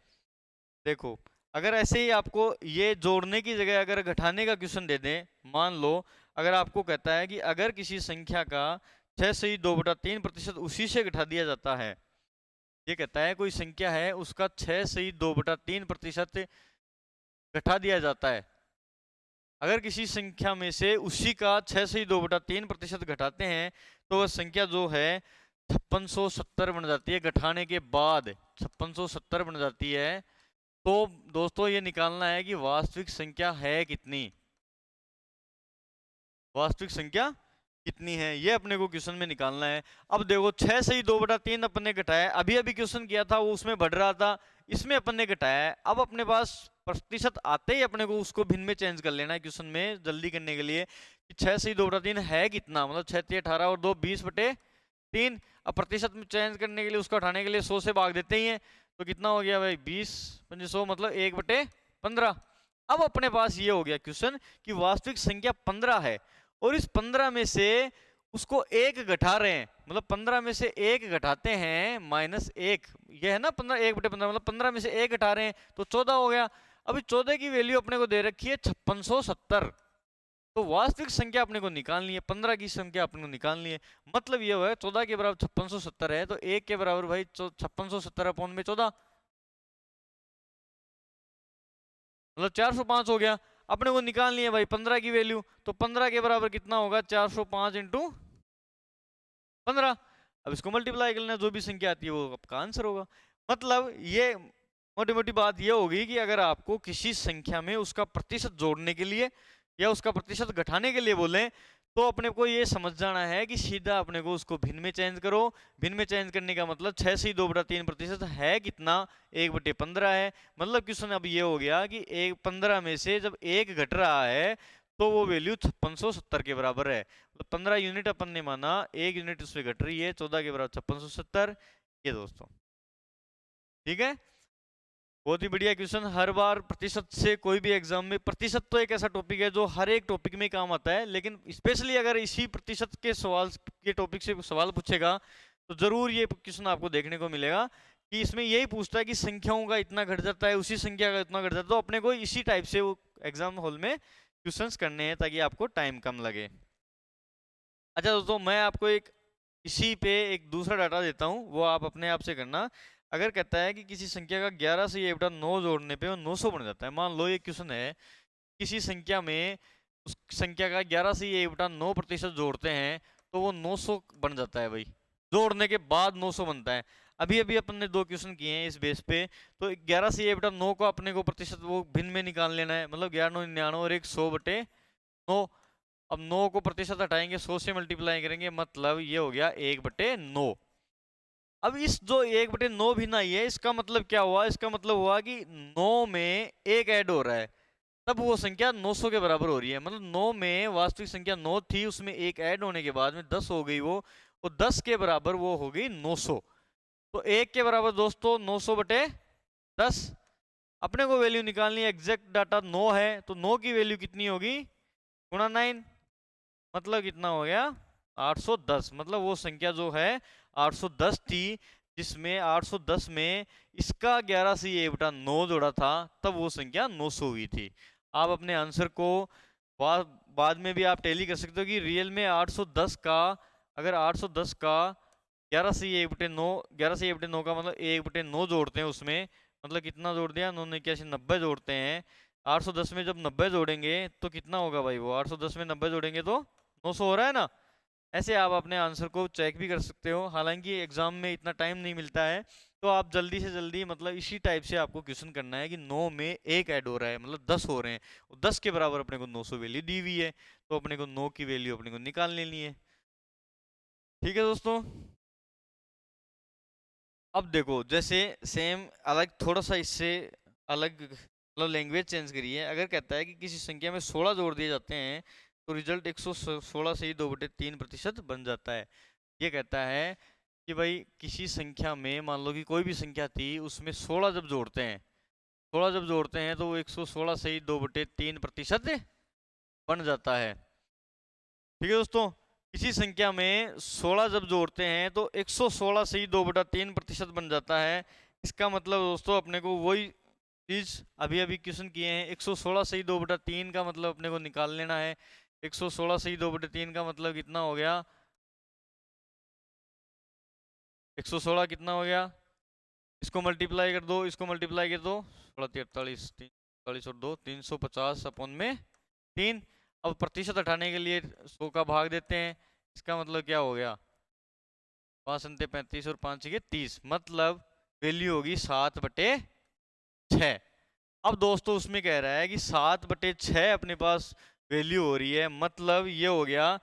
देखो अगर ऐसे ही आपको ये जोड़ने की जगह अगर घटाने का क्वेश्चन दे दें, मान लो अगर आपको कहता है कि अगर किसी संख्या का 6 से 2/3% उसी से घटा दिया जाता है। ये कहता है कोई संख्या है उसका 6 से 2/3% घटा दिया जाता है। अगर किसी संख्या में से उसी का 6 से 2/3% घटाते हैं तो वह संख्या जो है 5670 बन जाती है, घटाने के बाद 5670 बन जाती है। तो दोस्तों ये निकालना है कि वास्तविक संख्या है कितनी, वास्तविक संख्या कितनी है, ये अपने को क्वेश्चन में निकालना है। अब देखो 6 से ही 2/3 अपन ने घटाया, अभी अभी क्वेश्चन किया था वो उसमें बढ़ रहा था, इसमें अपन ने घटाया है। अब अपने पास प्रतिशत आते ही अपने को उसको भिन्न में चेंज कर लेना है क्वेश्चन में जल्दी करने के लिए कि 6 से ही 2/3 है कितना, मतलब 6 × 18 और 2 20/3। अब प्रतिशत में चेंज करने के लिए उसको हटाने के लिए 100 से भाग देते ही हैं तो कितना हो गया भाई 20 × 100 मतलब 1/15। अब अपने पास ये हो गया क्वेश्चन कि वास्तविक संख्या 15 है और इस 15 में से उसको 1 घटा रहे हैं, मतलब 15 में से 1 घटाते हैं -1, ये है ना 15, 1/15 मतलब 15 में से 1 घटा रहे हैं तो 14 हो गया। अभी 14 की वैल्यू अपने को दे रखी है 5670। तो वास्तविक संख्या अपने को निकालनी है, 15 की संख्या अपने को निकालनी है। मतलब ये हुआ 14 के बराबर 5670 है, तो 1 के बराबर भाई 5670 अपॉन में 14, मतलब 405 हो गया। अपने को निकालनी है भाई 15 की वैल्यू, तो 15 के बराबर कितना होगा, 405 इंटू 15। अब इसको मल्टीप्लाई कर लेना, जो भी संख्या आती है वो आपका आंसर होगा। मतलब ये मोटी मोटी बात ये होगी कि अगर आपको किसी संख्या में उसका प्रतिशत जोड़ने के लिए या उसका प्रतिशत घटाने के लिए बोलें, तो अपने को ये समझ जाना है कि सीधा अपने को उसको भिन्न में चेंज करो। भिन्न में चेंज करने का मतलब 6 से 2/3% है कितना, 1/15 है। मतलब क्वेश्चन अब ये हो गया कि 15 में से जब एक घट रहा है तो वो वैल्यू 5670 के बराबर है। तो 15 यूनिट अपन ने माना, 1 यूनिट उसमें घट रही है, 14 के बराबर 5670। ये दोस्तों ठीक है, बहुत ही बढ़िया क्वेश्चन। हर बार प्रतिशत से कोई भी एग्जाम में, प्रतिशत तो एक ऐसा टॉपिक है जो हर एक टॉपिक में काम आता है, लेकिन स्पेशली अगर इसी प्रतिशत के सवाल के टॉपिक से सवाल पूछेगा तो जरूर ये क्वेश्चन आपको देखने को मिलेगा कि इसमें यही पूछता है कि संख्याओं का इतना घट जाता है, उसी संख्या का इतना घट जाता है। तो अपने को इसी टाइप से वो एग्जाम हॉल में क्वेश्चंस करने हैं ताकि आपको टाइम कम लगे। अच्छा दोस्तों, मैं आपको एक इसी पे एक दूसरा डाटा देता हूँ, वो आप अपने आप से करना। अगर कहता है कि किसी संख्या का 11 से ये बटा 9 जोड़ने पे वो 900 बन जाता है। मान लो ये क्वेश्चन है, किसी संख्या में उस संख्या का 11 से ये बटा 9% जोड़ते हैं तो वो 900 बन जाता है भाई। जोड़ने के बाद 900 बनता है। अभी अभी अपन ने 2 क्वेश्चन किए हैं इस बेस पे। तो 11 से ये बटा 9 को अपने को प्रतिशत वो भिन्न में निकाल लेना है, मतलब 11 9 99 और एक 100/9। अब 9 को प्रतिशत हटाएंगे, 100 से मल्टीप्लाई करेंगे, मतलब ये हो गया 1/9। अब इस जो 1/9 भी ना है, इसका मतलब क्या हुआ, इसका मतलब हुआ कि 9 में एक ऐड हो रहा है, तब वो संख्या 900 के बराबर हो रही है। मतलब 9 में वास्तविक संख्या 9 थी, उसमें एक ऐड होने के बाद में 10 हो गई वो, और 10 के बराबर वो हो गई 900। तो 1 के बराबर दोस्तों 900/10। अपने को वैल्यू निकालनी है, एग्जैक्ट डाटा 9 है, तो 9 की वैल्यू कितनी होगी, गुणा 9, मतलब कितना हो गया 810। मतलब वो संख्या जो है 810 थी, जिसमें 810 में इसका 11 से ये बटा 9 जोड़ा था, तब वो संख्या 900 हुई थी। आप अपने आंसर को बाद में भी आप टैली कर सकते हो कि रियल में 810 का, अगर 810 का 11 से ये 1/9, 11 से 1/9 का मतलब 1/9 जोड़ते हैं उसमें, मतलब कितना जोड़ दिया, 9 ने 90 जोड़ते हैं। 810 में जब 90 जोड़ेंगे तो कितना होगा भाई, वो 810 में 90 जोड़ेंगे तो 900 हो रहा है ना। ऐसे आप अपने आंसर को चेक भी कर सकते हो। हालांकि एग्जाम में इतना टाइम नहीं मिलता है, तो आप जल्दी से जल्दी, मतलब इसी टाइप से आपको क्वेश्चन करना है कि 9 में एक ऐड हो रहा है, मतलब 10 हो रहे हैं, और 10 के बराबर अपने को 900 वैल्यू दी हुई है, तो अपने को 9 की वैल्यू अपने को निकाल लेनी है। ठीक है दोस्तों, अब देखो जैसे सेम अलग थोड़ा सा इससे अलग, मतलब लैंग्वेज चेंज करी है। अगर कहता है कि किसी संख्या में 16 जोड़ दिए जाते हैं तो रिजल्ट 116 से ही 2/3% बन जाता है। ये कहता है कि भाई किसी संख्या में, मान लो कि कोई भी संख्या थी, उसमें 16 जब जोड़ते हैं, 16 जब जोड़ते हैं तो वो 116 से ही 2/3% बन जाता है। ठीक है दोस्तों, किसी संख्या में 16 जब जोड़ते हैं तो 116 से ही 2/3% बन जाता है। इसका मतलब दोस्तों अपने को वही चीज अभी अभी क्वेश्चन किए हैं, 116 से ही 2/3 का मतलब अपने को निकाल लेना है। 116 से ही 2/3 का मतलब कितना हो गया, 116 कितना हो गया, इसको मल्टीप्लाई कर दो, इसको मल्टीप्लाई कर दो, 16 43 43 और 2 350 अपॉन में 3। अब प्रतिशत हटाने के लिए 100 का भाग देते हैं, इसका मतलब क्या हो गया, 5 अंते 35 और 5 के 30, मतलब वैल्यू होगी 7/6। अब दोस्तों उसमें कह रहा है कि 7/6 अपने पास वैल्यू हो रही है, मतलब ये हो गया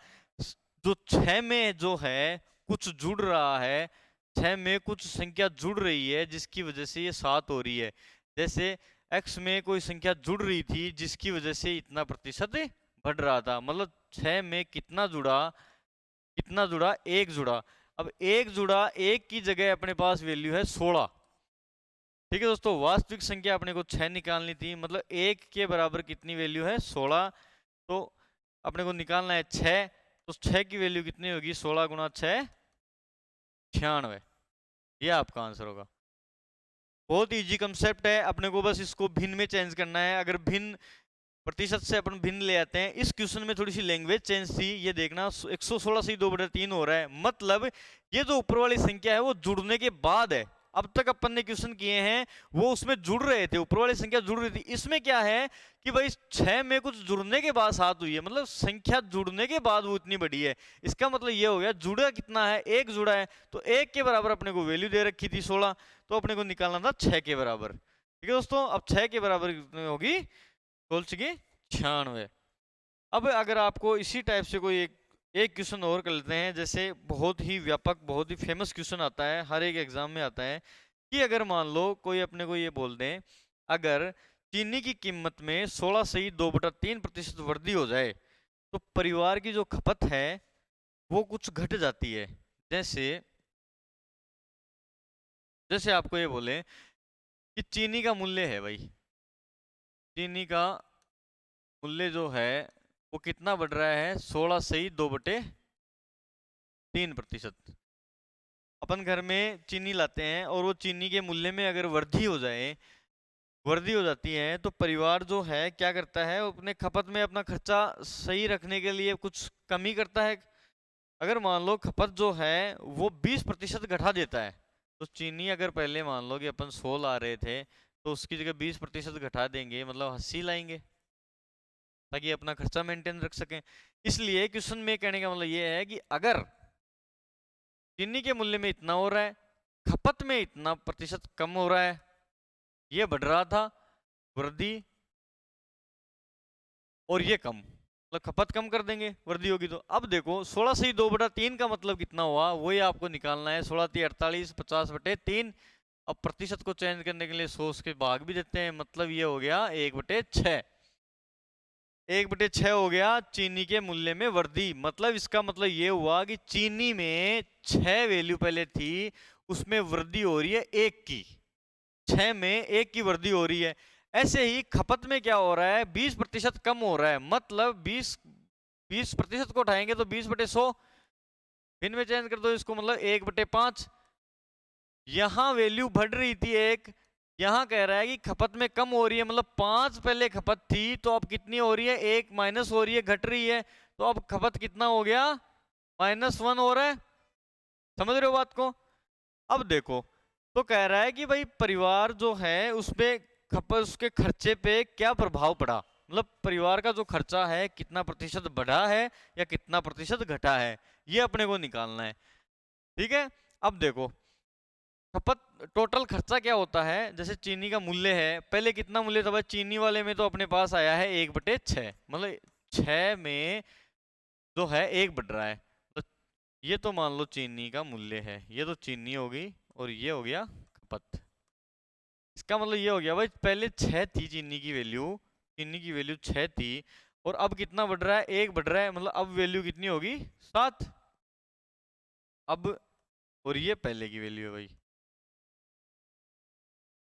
जो 6 में जो है कुछ जुड़ रहा है, 6 में कुछ संख्या जुड़ रही है जिसकी वजह से ये 7 हो रही है। जैसे x में कोई संख्या जुड़ रही थी जिसकी वजह से इतना प्रतिशत बढ़ रहा था, मतलब 6 में कितना जुड़ा, कितना जुड़ा, एक जुड़ा। अब एक जुड़ा, एक की जगह अपने पास वैल्यू है 16। ठीक है दोस्तों, वास्तविक संख्या अपने को 6 निकालनी थी, मतलब एक के बराबर कितनी वैल्यू है 16, तो अपने को निकालना है 6। तो 6 की वैल्यू कितनी होगी, 16 गुणा 6 96। ये आपका आंसर होगा। बहुत इजी कंसेप्ट है, अपने को बस इसको भिन्न में चेंज करना है। अगर भिन्न प्रतिशत से अपन भिन्न ले आते हैं। इस क्वेश्चन में थोड़ी सी लैंग्वेज चेंज थी, ये देखना 116 से 2/3 हो रहा है, मतलब ये जो ऊपर वाली संख्या है वो जुड़ने के बाद है। अब तक अपन ने क्वेश्चन किए हैं वो उसमें जुड़ रहे थे, ऊपर वाली संख्या जुड़ रही थी। इसमें क्या है कि भाई 6 में कुछ जुड़ने के बाद 7 हुई है, मतलब संख्या जुड़ने के बाद वो इतनी बड़ी है। इसका मतलब ये हो गया जुड़ा कितना है, 1 जुड़ा है, तो 1 के बराबर अपने को वैल्यू दे रखी थी 16, तो अपने को निकालना था 6 के बराबर। ठीक है दोस्तों, अब 6 के बराबर कितनी होगी, 96। अब अगर आपको इसी टाइप से कोई एक क्वेश्चन और कर लेते हैं, जैसे बहुत ही व्यापक बहुत ही फेमस क्वेश्चन आता है, हर एक एग्जाम में आता है कि अगर मान लो कोई अपने को ये बोल दें, अगर चीनी की कीमत में 16 से ही 2/3% वृद्धि हो जाए तो परिवार की जो खपत है वो कुछ घट जाती है। जैसे जैसे आपको ये बोले कि चीनी का मूल्य है भाई, चीनी का मूल्य जो है वो कितना बढ़ रहा है, 16 से ही 2/3%। अपन घर में चीनी लाते हैं और वो चीनी के मूल्य में अगर वृद्धि हो जाती है तो परिवार जो है क्या करता है, अपने खपत में अपना खर्चा सही रखने के लिए कुछ कमी करता है। अगर मान लो खपत जो है वो 20% घटा देता है, तो चीनी अगर पहले मान लो कि अपन 100 ला रहे थे तो उसकी जगह 20% घटा देंगे, मतलब 80 लाएंगे ताकि अपना खर्चा मेंटेन रख सकें। इसलिए क्वेश्चन में कहने का मतलब ये है कि अगर चीनी के मूल्य में इतना हो रहा है, खपत में इतना प्रतिशत कम हो रहा है, ये बढ़ रहा था वृद्धि, और ये कम, मतलब खपत कम कर देंगे वृद्धि होगी तो। अब देखो 16 से ही 2/3 का मतलब कितना हुआ, वही आपको निकालना है। 16 × 48, 50/3। अब प्रतिशत को चेंज करने के लिए 100 के भाग भी देते हैं, मतलब ये हो गया 1/6। 1/6 हो गया चीनी के मूल्य में वृद्धि। मतलब इसका मतलब ये हुआ कि चीनी में 6 वैल्यू पहले थी, उसमें वृद्धि हो रही है 1 की, 6 में 1 की वृद्धि हो रही है। ऐसे ही खपत में क्या हो रहा है, 20% कम हो रहा है, मतलब 20% को उठाएंगे तो 20/100, भिन्न में चेंज कर दो इसको, मतलब 1/5। यहां वैल्यू बढ़ रही थी 1, यहां कह रहा है कि खपत में कम हो रही है, मतलब 5 पहले खपत थी तो अब कितनी हो रही है, 1 माइनस हो रही है, घट रही है, तो अब खपत कितना हो गया, -1 हो रहा है। समझ रहे हो बात को। अब देखो तो कह रहा है कि भाई परिवार जो है उसपे खपत, उसके खर्चे पे क्या प्रभाव पड़ा, मतलब परिवार का जो खर्चा है कितना प्रतिशत बढ़ा है या कितना प्रतिशत घटा है, ये अपने को निकालना है। ठीक है, अब देखो खपत टोटल खर्चा क्या होता है, जैसे चीनी का मूल्य है, पहले कितना मूल्य था भाई चीनी वाले में, तो अपने पास आया है 1/6, मतलब 6 में जो है 1 बढ़ रहा है, तो ये तो मान लो चीनी का मूल्य है, ये तो चीनी होगी और ये हो गया खपत। इसका मतलब ये हो गया भाई पहले 6 थी चीनी की वैल्यू, 6 थी, और अब कितना बढ़ रहा है, 1 बढ़ रहा है, मतलब अब वैल्यू कितनी होगी, 7। अब और ये पहले की वैल्यू है भाई,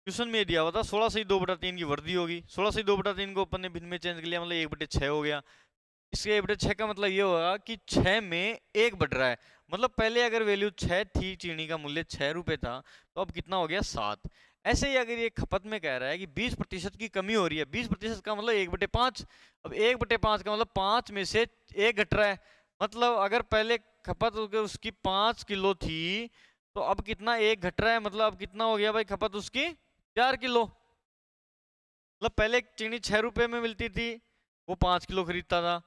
क्वेश्चन में दिया हुआ था 16 से 2/3 की वृद्धि होगी, 16 से 2/3 को अपन ने भिन्न में चेंज कर लिया, मतलब 1/6 हो गया। इसके 1/6 का मतलब ये होगा कि 6 में 1 बढ़ रहा है, मतलब पहले अगर वैल्यू 6 थी, चीनी का मूल्य 6 रुपए था, तो अब कितना हो गया 7। ऐसे ही अगर ये खपत में कह रहा है कि 20% की कमी हो रही है, 20% का मतलब 1/5, अब 1/5 का मतलब 5 में से 1 घट रहा है, मतलब अगर पहले खपत उसकी 5 किलो थी तो अब कितना 1 घट रहा है, मतलब अब कितना हो गया भाई खपत उसकी 4 किलो। मतलब पहले चीनी 6 रुपए में मिलती थी, वो 5 किलो खरीदता था,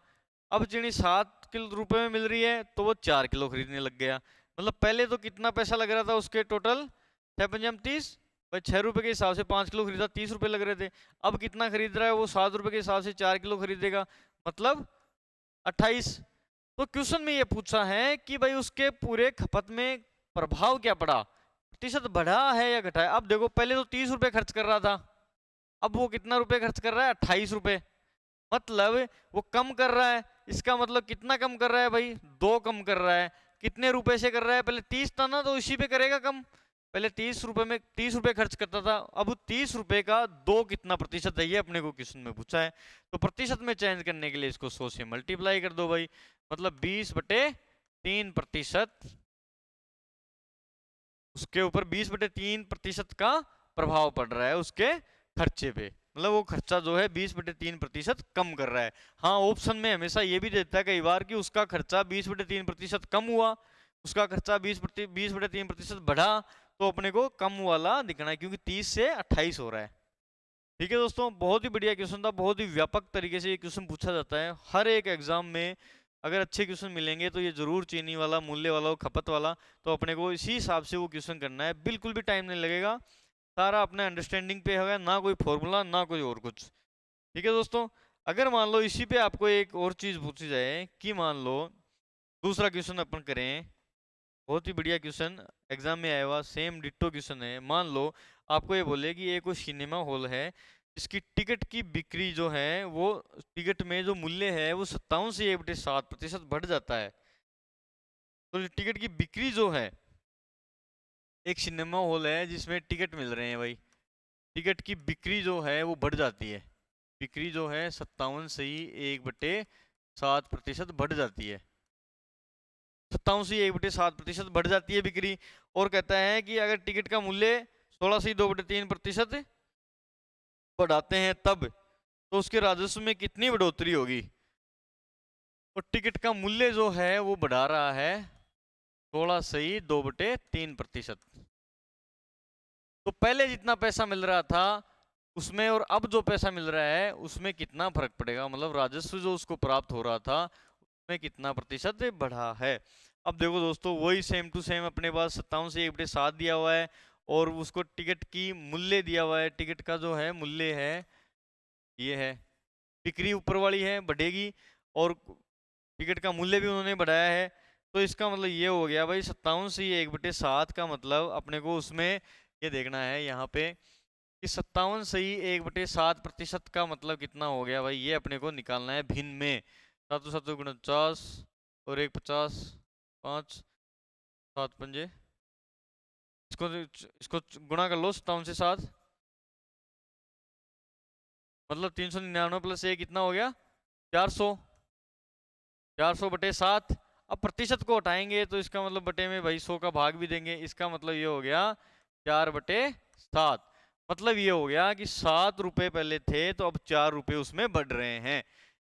अब चीनी 7 किलो रुपए में मिल रही है तो वो 4 किलो खरीदने लग गया। मतलब पहले तो कितना पैसा लग रहा था उसके, टोटल 6×5 = 30, भाई 6 रुपए के हिसाब से 5 किलो खरीदा, 30 रुपए लग रहे थे। अब कितना खरीद रहा है वो, 7 रुपए के हिसाब से 4 किलो खरीदेगा, मतलब 28। तो क्वेश्चन में ये पूछा है कि भाई उसके पूरे खपत में प्रभाव क्या पड़ा, प्रतिशत बढ़ा है या घटा है। अब देखो पहले तो 30 रुपए खर्च कर रहा था, अब वो कितना रुपए खर्च कर रहा है, 28 रुपए, मतलब वो कम कर रहा है। इसका मतलब कितना कम कर रहा है भाई, 2 कम कर रहा है। कितने रुपए से कर रहा है, पहले 30 था ना तो इसी पे करेगा कम, पहले 30 रुपए में 30 रुपए खर्च करता था, अब 30 रुपए का 2 कितना प्रतिशत है, ये अपने को क्वेश्चन में पूछा है। तो प्रतिशत में चेंज करने के लिए इसको 100 से मल्टीप्लाई कर दो भाई, मतलब 20/3%, उसके ऊपर 20/3% का प्रभाव पड़ रहा है उसके खर्चे पे। मतलब वो खर्चा जो है 20/3% कम कर रहा है। हाँ, ऑप्शन में हमेशा ये भी देता है कई बार कि उसका खर्चा 20/3% कम हुआ, उसका खर्चा 20/3% बढ़ा, तो अपने को कम वाला दिखना है, क्योंकि 30 से 28 हो रहा है। ठीक है दोस्तों, बहुत ही बढ़िया क्वेश्चन था, बहुत ही व्यापक तरीके से ये क्वेश्चन पूछा जाता है हर एक एग्जाम में। अगर अच्छे क्वेश्चन मिलेंगे तो ये जरूर चीनी वाला, मूल्य वाला और खपत वाला, तो अपने को इसी हिसाब से वो क्वेश्चन करना है, बिल्कुल भी टाइम नहीं लगेगा, सारा अपने अंडरस्टैंडिंग पे होगा, ना कोई फॉर्मूला ना कोई और कुछ। ठीक है दोस्तों, अगर मान लो इसी पे आपको एक और चीज पूछी जाए कि मान लो दूसरा क्वेश्चन अपन करें, बहुत ही बढ़िया क्वेश्चन एग्जाम में आया हुआ, सेम डिट्टो क्वेश्चन है। मान लो आपको ये बोले कि ये कोई सिनेमा हॉल है, इसकी टिकट की बिक्री जो है वो, टिकट में जो मूल्य है वो 57 से 1/7% बढ़ जाता है। तो टिकट की बिक्री जो है, एक सिनेमा हॉल है जिसमें टिकट मिल रहे हैं भाई, टिकट की बिक्री जो है वो बढ़ जाती है, बिक्री जो है 57 से ही 1/7% बढ़ जाती है, 57 से 1/7% बढ़ जाती है बिक्री। और कहता है कि अगर टिकट का मूल्य 16 से 2/3% बढ़ाते हैं तब, तो उसके राजस्व में कितनी बढ़ोतरी होगी। और टिकट का मूल्य जो है वो बढ़ा रहा है 16 से ही 2/3%। तो पहले जितना पैसा मिल रहा था उसमें और अब जो पैसा मिल रहा है उसमें कितना फर्क पड़ेगा, मतलब राजस्व जो उसको प्राप्त हो रहा था उसमें कितना प्रतिशत बढ़ा है। अब देखो दोस्तों, वही सेम टू सेम अपने पास 57 से 1/7 दिया हुआ है, और उसको टिकट की मूल्य दिया हुआ है, टिकट का जो है मूल्य है ये है, बिक्री ऊपर वाली है बढ़ेगी, और टिकट का मूल्य भी उन्होंने बढ़ाया है। तो इसका मतलब ये हो गया भाई 57 से 1/7 का मतलब अपने को उसमें ये देखना है यहाँ पे कि 57 से ही 1/7% का मतलब कितना हो गया भाई, ये अपने को निकालना है भिन्न में। 7×7 और 1 50, 5 7 पंजे, इसको गुणा कर लो 57 से 7, मतलब 399 प्लस 1 कितना हो गया 400, 400/7। अब प्रतिशत को हटाएंगे तो इसका मतलब बटे में भाई 100 का भाग भी देंगे, इसका मतलब ये हो गया 4/7। मतलब ये हो गया कि 7 रुपए पहले थे तो अब 4 रुपए उसमें बढ़ रहे हैं।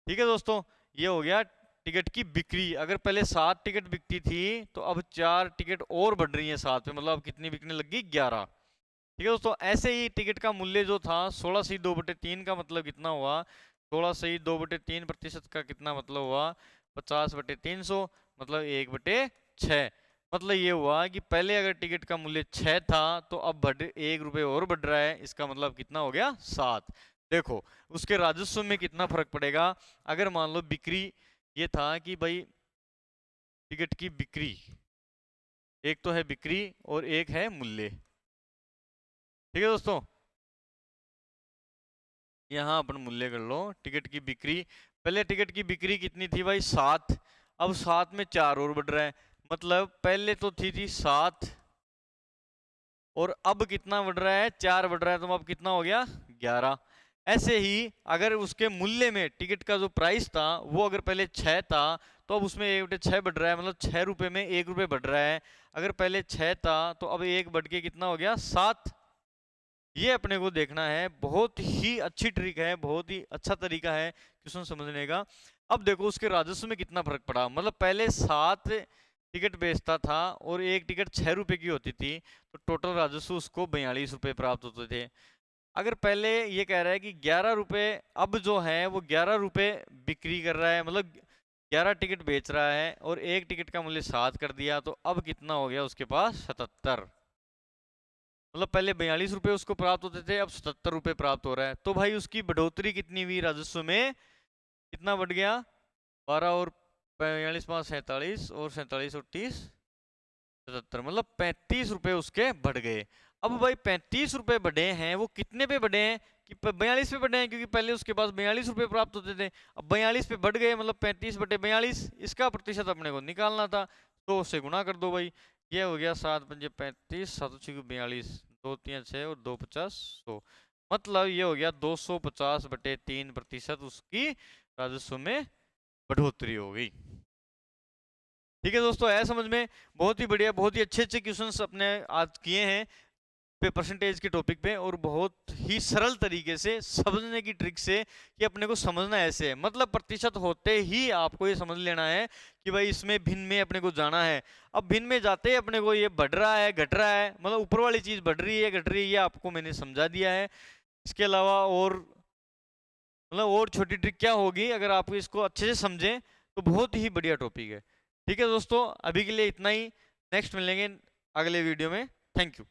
ठीक है दोस्तों, ये हो गया टिकट की बिक्री। अगर पहले 7 टिकट बिकती थी तो अब 4 टिकट और बढ़ रही है 7 पे, मतलब अब कितनी बिकने लगी 11। ठीक है दोस्तों, ऐसे ही टिकट का मूल्य जो था 16 से 2/3 का मतलब कितना हुआ, 16 से 2/3% का कितना मतलब हुआ 50/300, मतलब 1/6। मतलब ये हुआ कि पहले अगर टिकट का मूल्य 6 था तो अब 1 रुपये और बढ़ रहा है, इसका मतलब कितना हो गया 7। देखो उसके राजस्व में कितना फर्क पड़ेगा। अगर मान लो बिक्री ये था कि भाई टिकट की बिक्री, एक तो है बिक्री और एक है मूल्य। ठीक है दोस्तों, यहाँ अपन मूल्य कर लो टिकट की बिक्री। पहले टिकट की बिक्री कितनी थी भाई 7, अब 7 में 4 और बढ़ रहा है, मतलब पहले तो थी 7 और अब कितना बढ़ रहा है 4 बढ़ रहा है, तो अब कितना हो गया 11। ऐसे ही अगर उसके मूल्य में टिकट का जो प्राइस था वो अगर पहले 6 था तो अब उसमें 1/6 बढ़ रहा है, मतलब 6 रुपए में 1 रुपये बढ़ रहा है। अगर पहले 6 था तो अब 1 बढ़ के कितना हो गया 7। ये अपने को देखना है, बहुत ही अच्छी ट्रिक है, बहुत ही अच्छा तरीका है क्वेश्चन समझने का। अब देखो उसके राजस्व में कितना फर्क पड़ा, मतलब पहले 7 टिकट बेचता था और एक टिकट 6 रुपए की होती थी, तो टोटल राजस्व उसको 42 रुपए प्राप्त होते थे। अगर पहले ये कह रहा है कि 11 रुपए, अब जो है वो 11 रुपए बिक्री कर रहा है, मतलब 11 टिकट बेच रहा है और एक टिकट का मूल्य 7 कर दिया, तो अब कितना हो गया उसके पास 77। मतलब पहले 42 रुपए उसको प्राप्त होते थे, अब 77 रुपए प्राप्त हो रहा है। तो भाई उसकी बढ़ोतरी कितनी हुई राजस्व में, कितना बढ़ गया 12 और 42 5 47 और 47 और 30 77, मतलब 35 रुपए उसके बढ़ गए। अब भाई 35 रुपए बढ़े हैं, वो कितने पे बढ़े हैं कि 42 पे बढ़े हैं, क्योंकि पहले उसके पास 42 रुपए प्राप्त होते थे, अब 42 पे बढ़ गए, मतलब 35/42, इसका प्रतिशत अपने को निकालना था, तो उससे गुणा कर दो भाई। ये हो गया 7×5 = 35, 7×6 = 42, 2×3 = 6 और 2×50 = 100, मतलब ये हो गया 250/3% उसकी राजस्व में बढ़ोतरी हो गई। ठीक है दोस्तों, है समझ में, बहुत ही बढ़िया, बहुत ही अच्छे अच्छे क्वेश्चंस अपने आज किए हैं। पे, परसेंटेज के टॉपिक पे, और बहुत ही सरल तरीके से समझने की ट्रिक से कि अपने को समझना ऐसे है, मतलब प्रतिशत होते ही आपको ये समझ लेना है कि भाई इसमें भिन्न में अपने को जाना है। अब भिन्न में जाते ही अपने को ये बढ़ रहा है घट रहा है, मतलब ऊपर वाली चीज बढ़ रही है घट रही है, ये आपको मैंने समझा दिया है। इसके अलावा और मतलब और छोटी ट्रिक क्या होगी, अगर आप इसको अच्छे से समझें तो बहुत ही बढ़िया टॉपिक है। ठीक है दोस्तों, अभी के लिए इतना ही, नेक्स्ट मिलेंगे अगले वीडियो में। Thank you.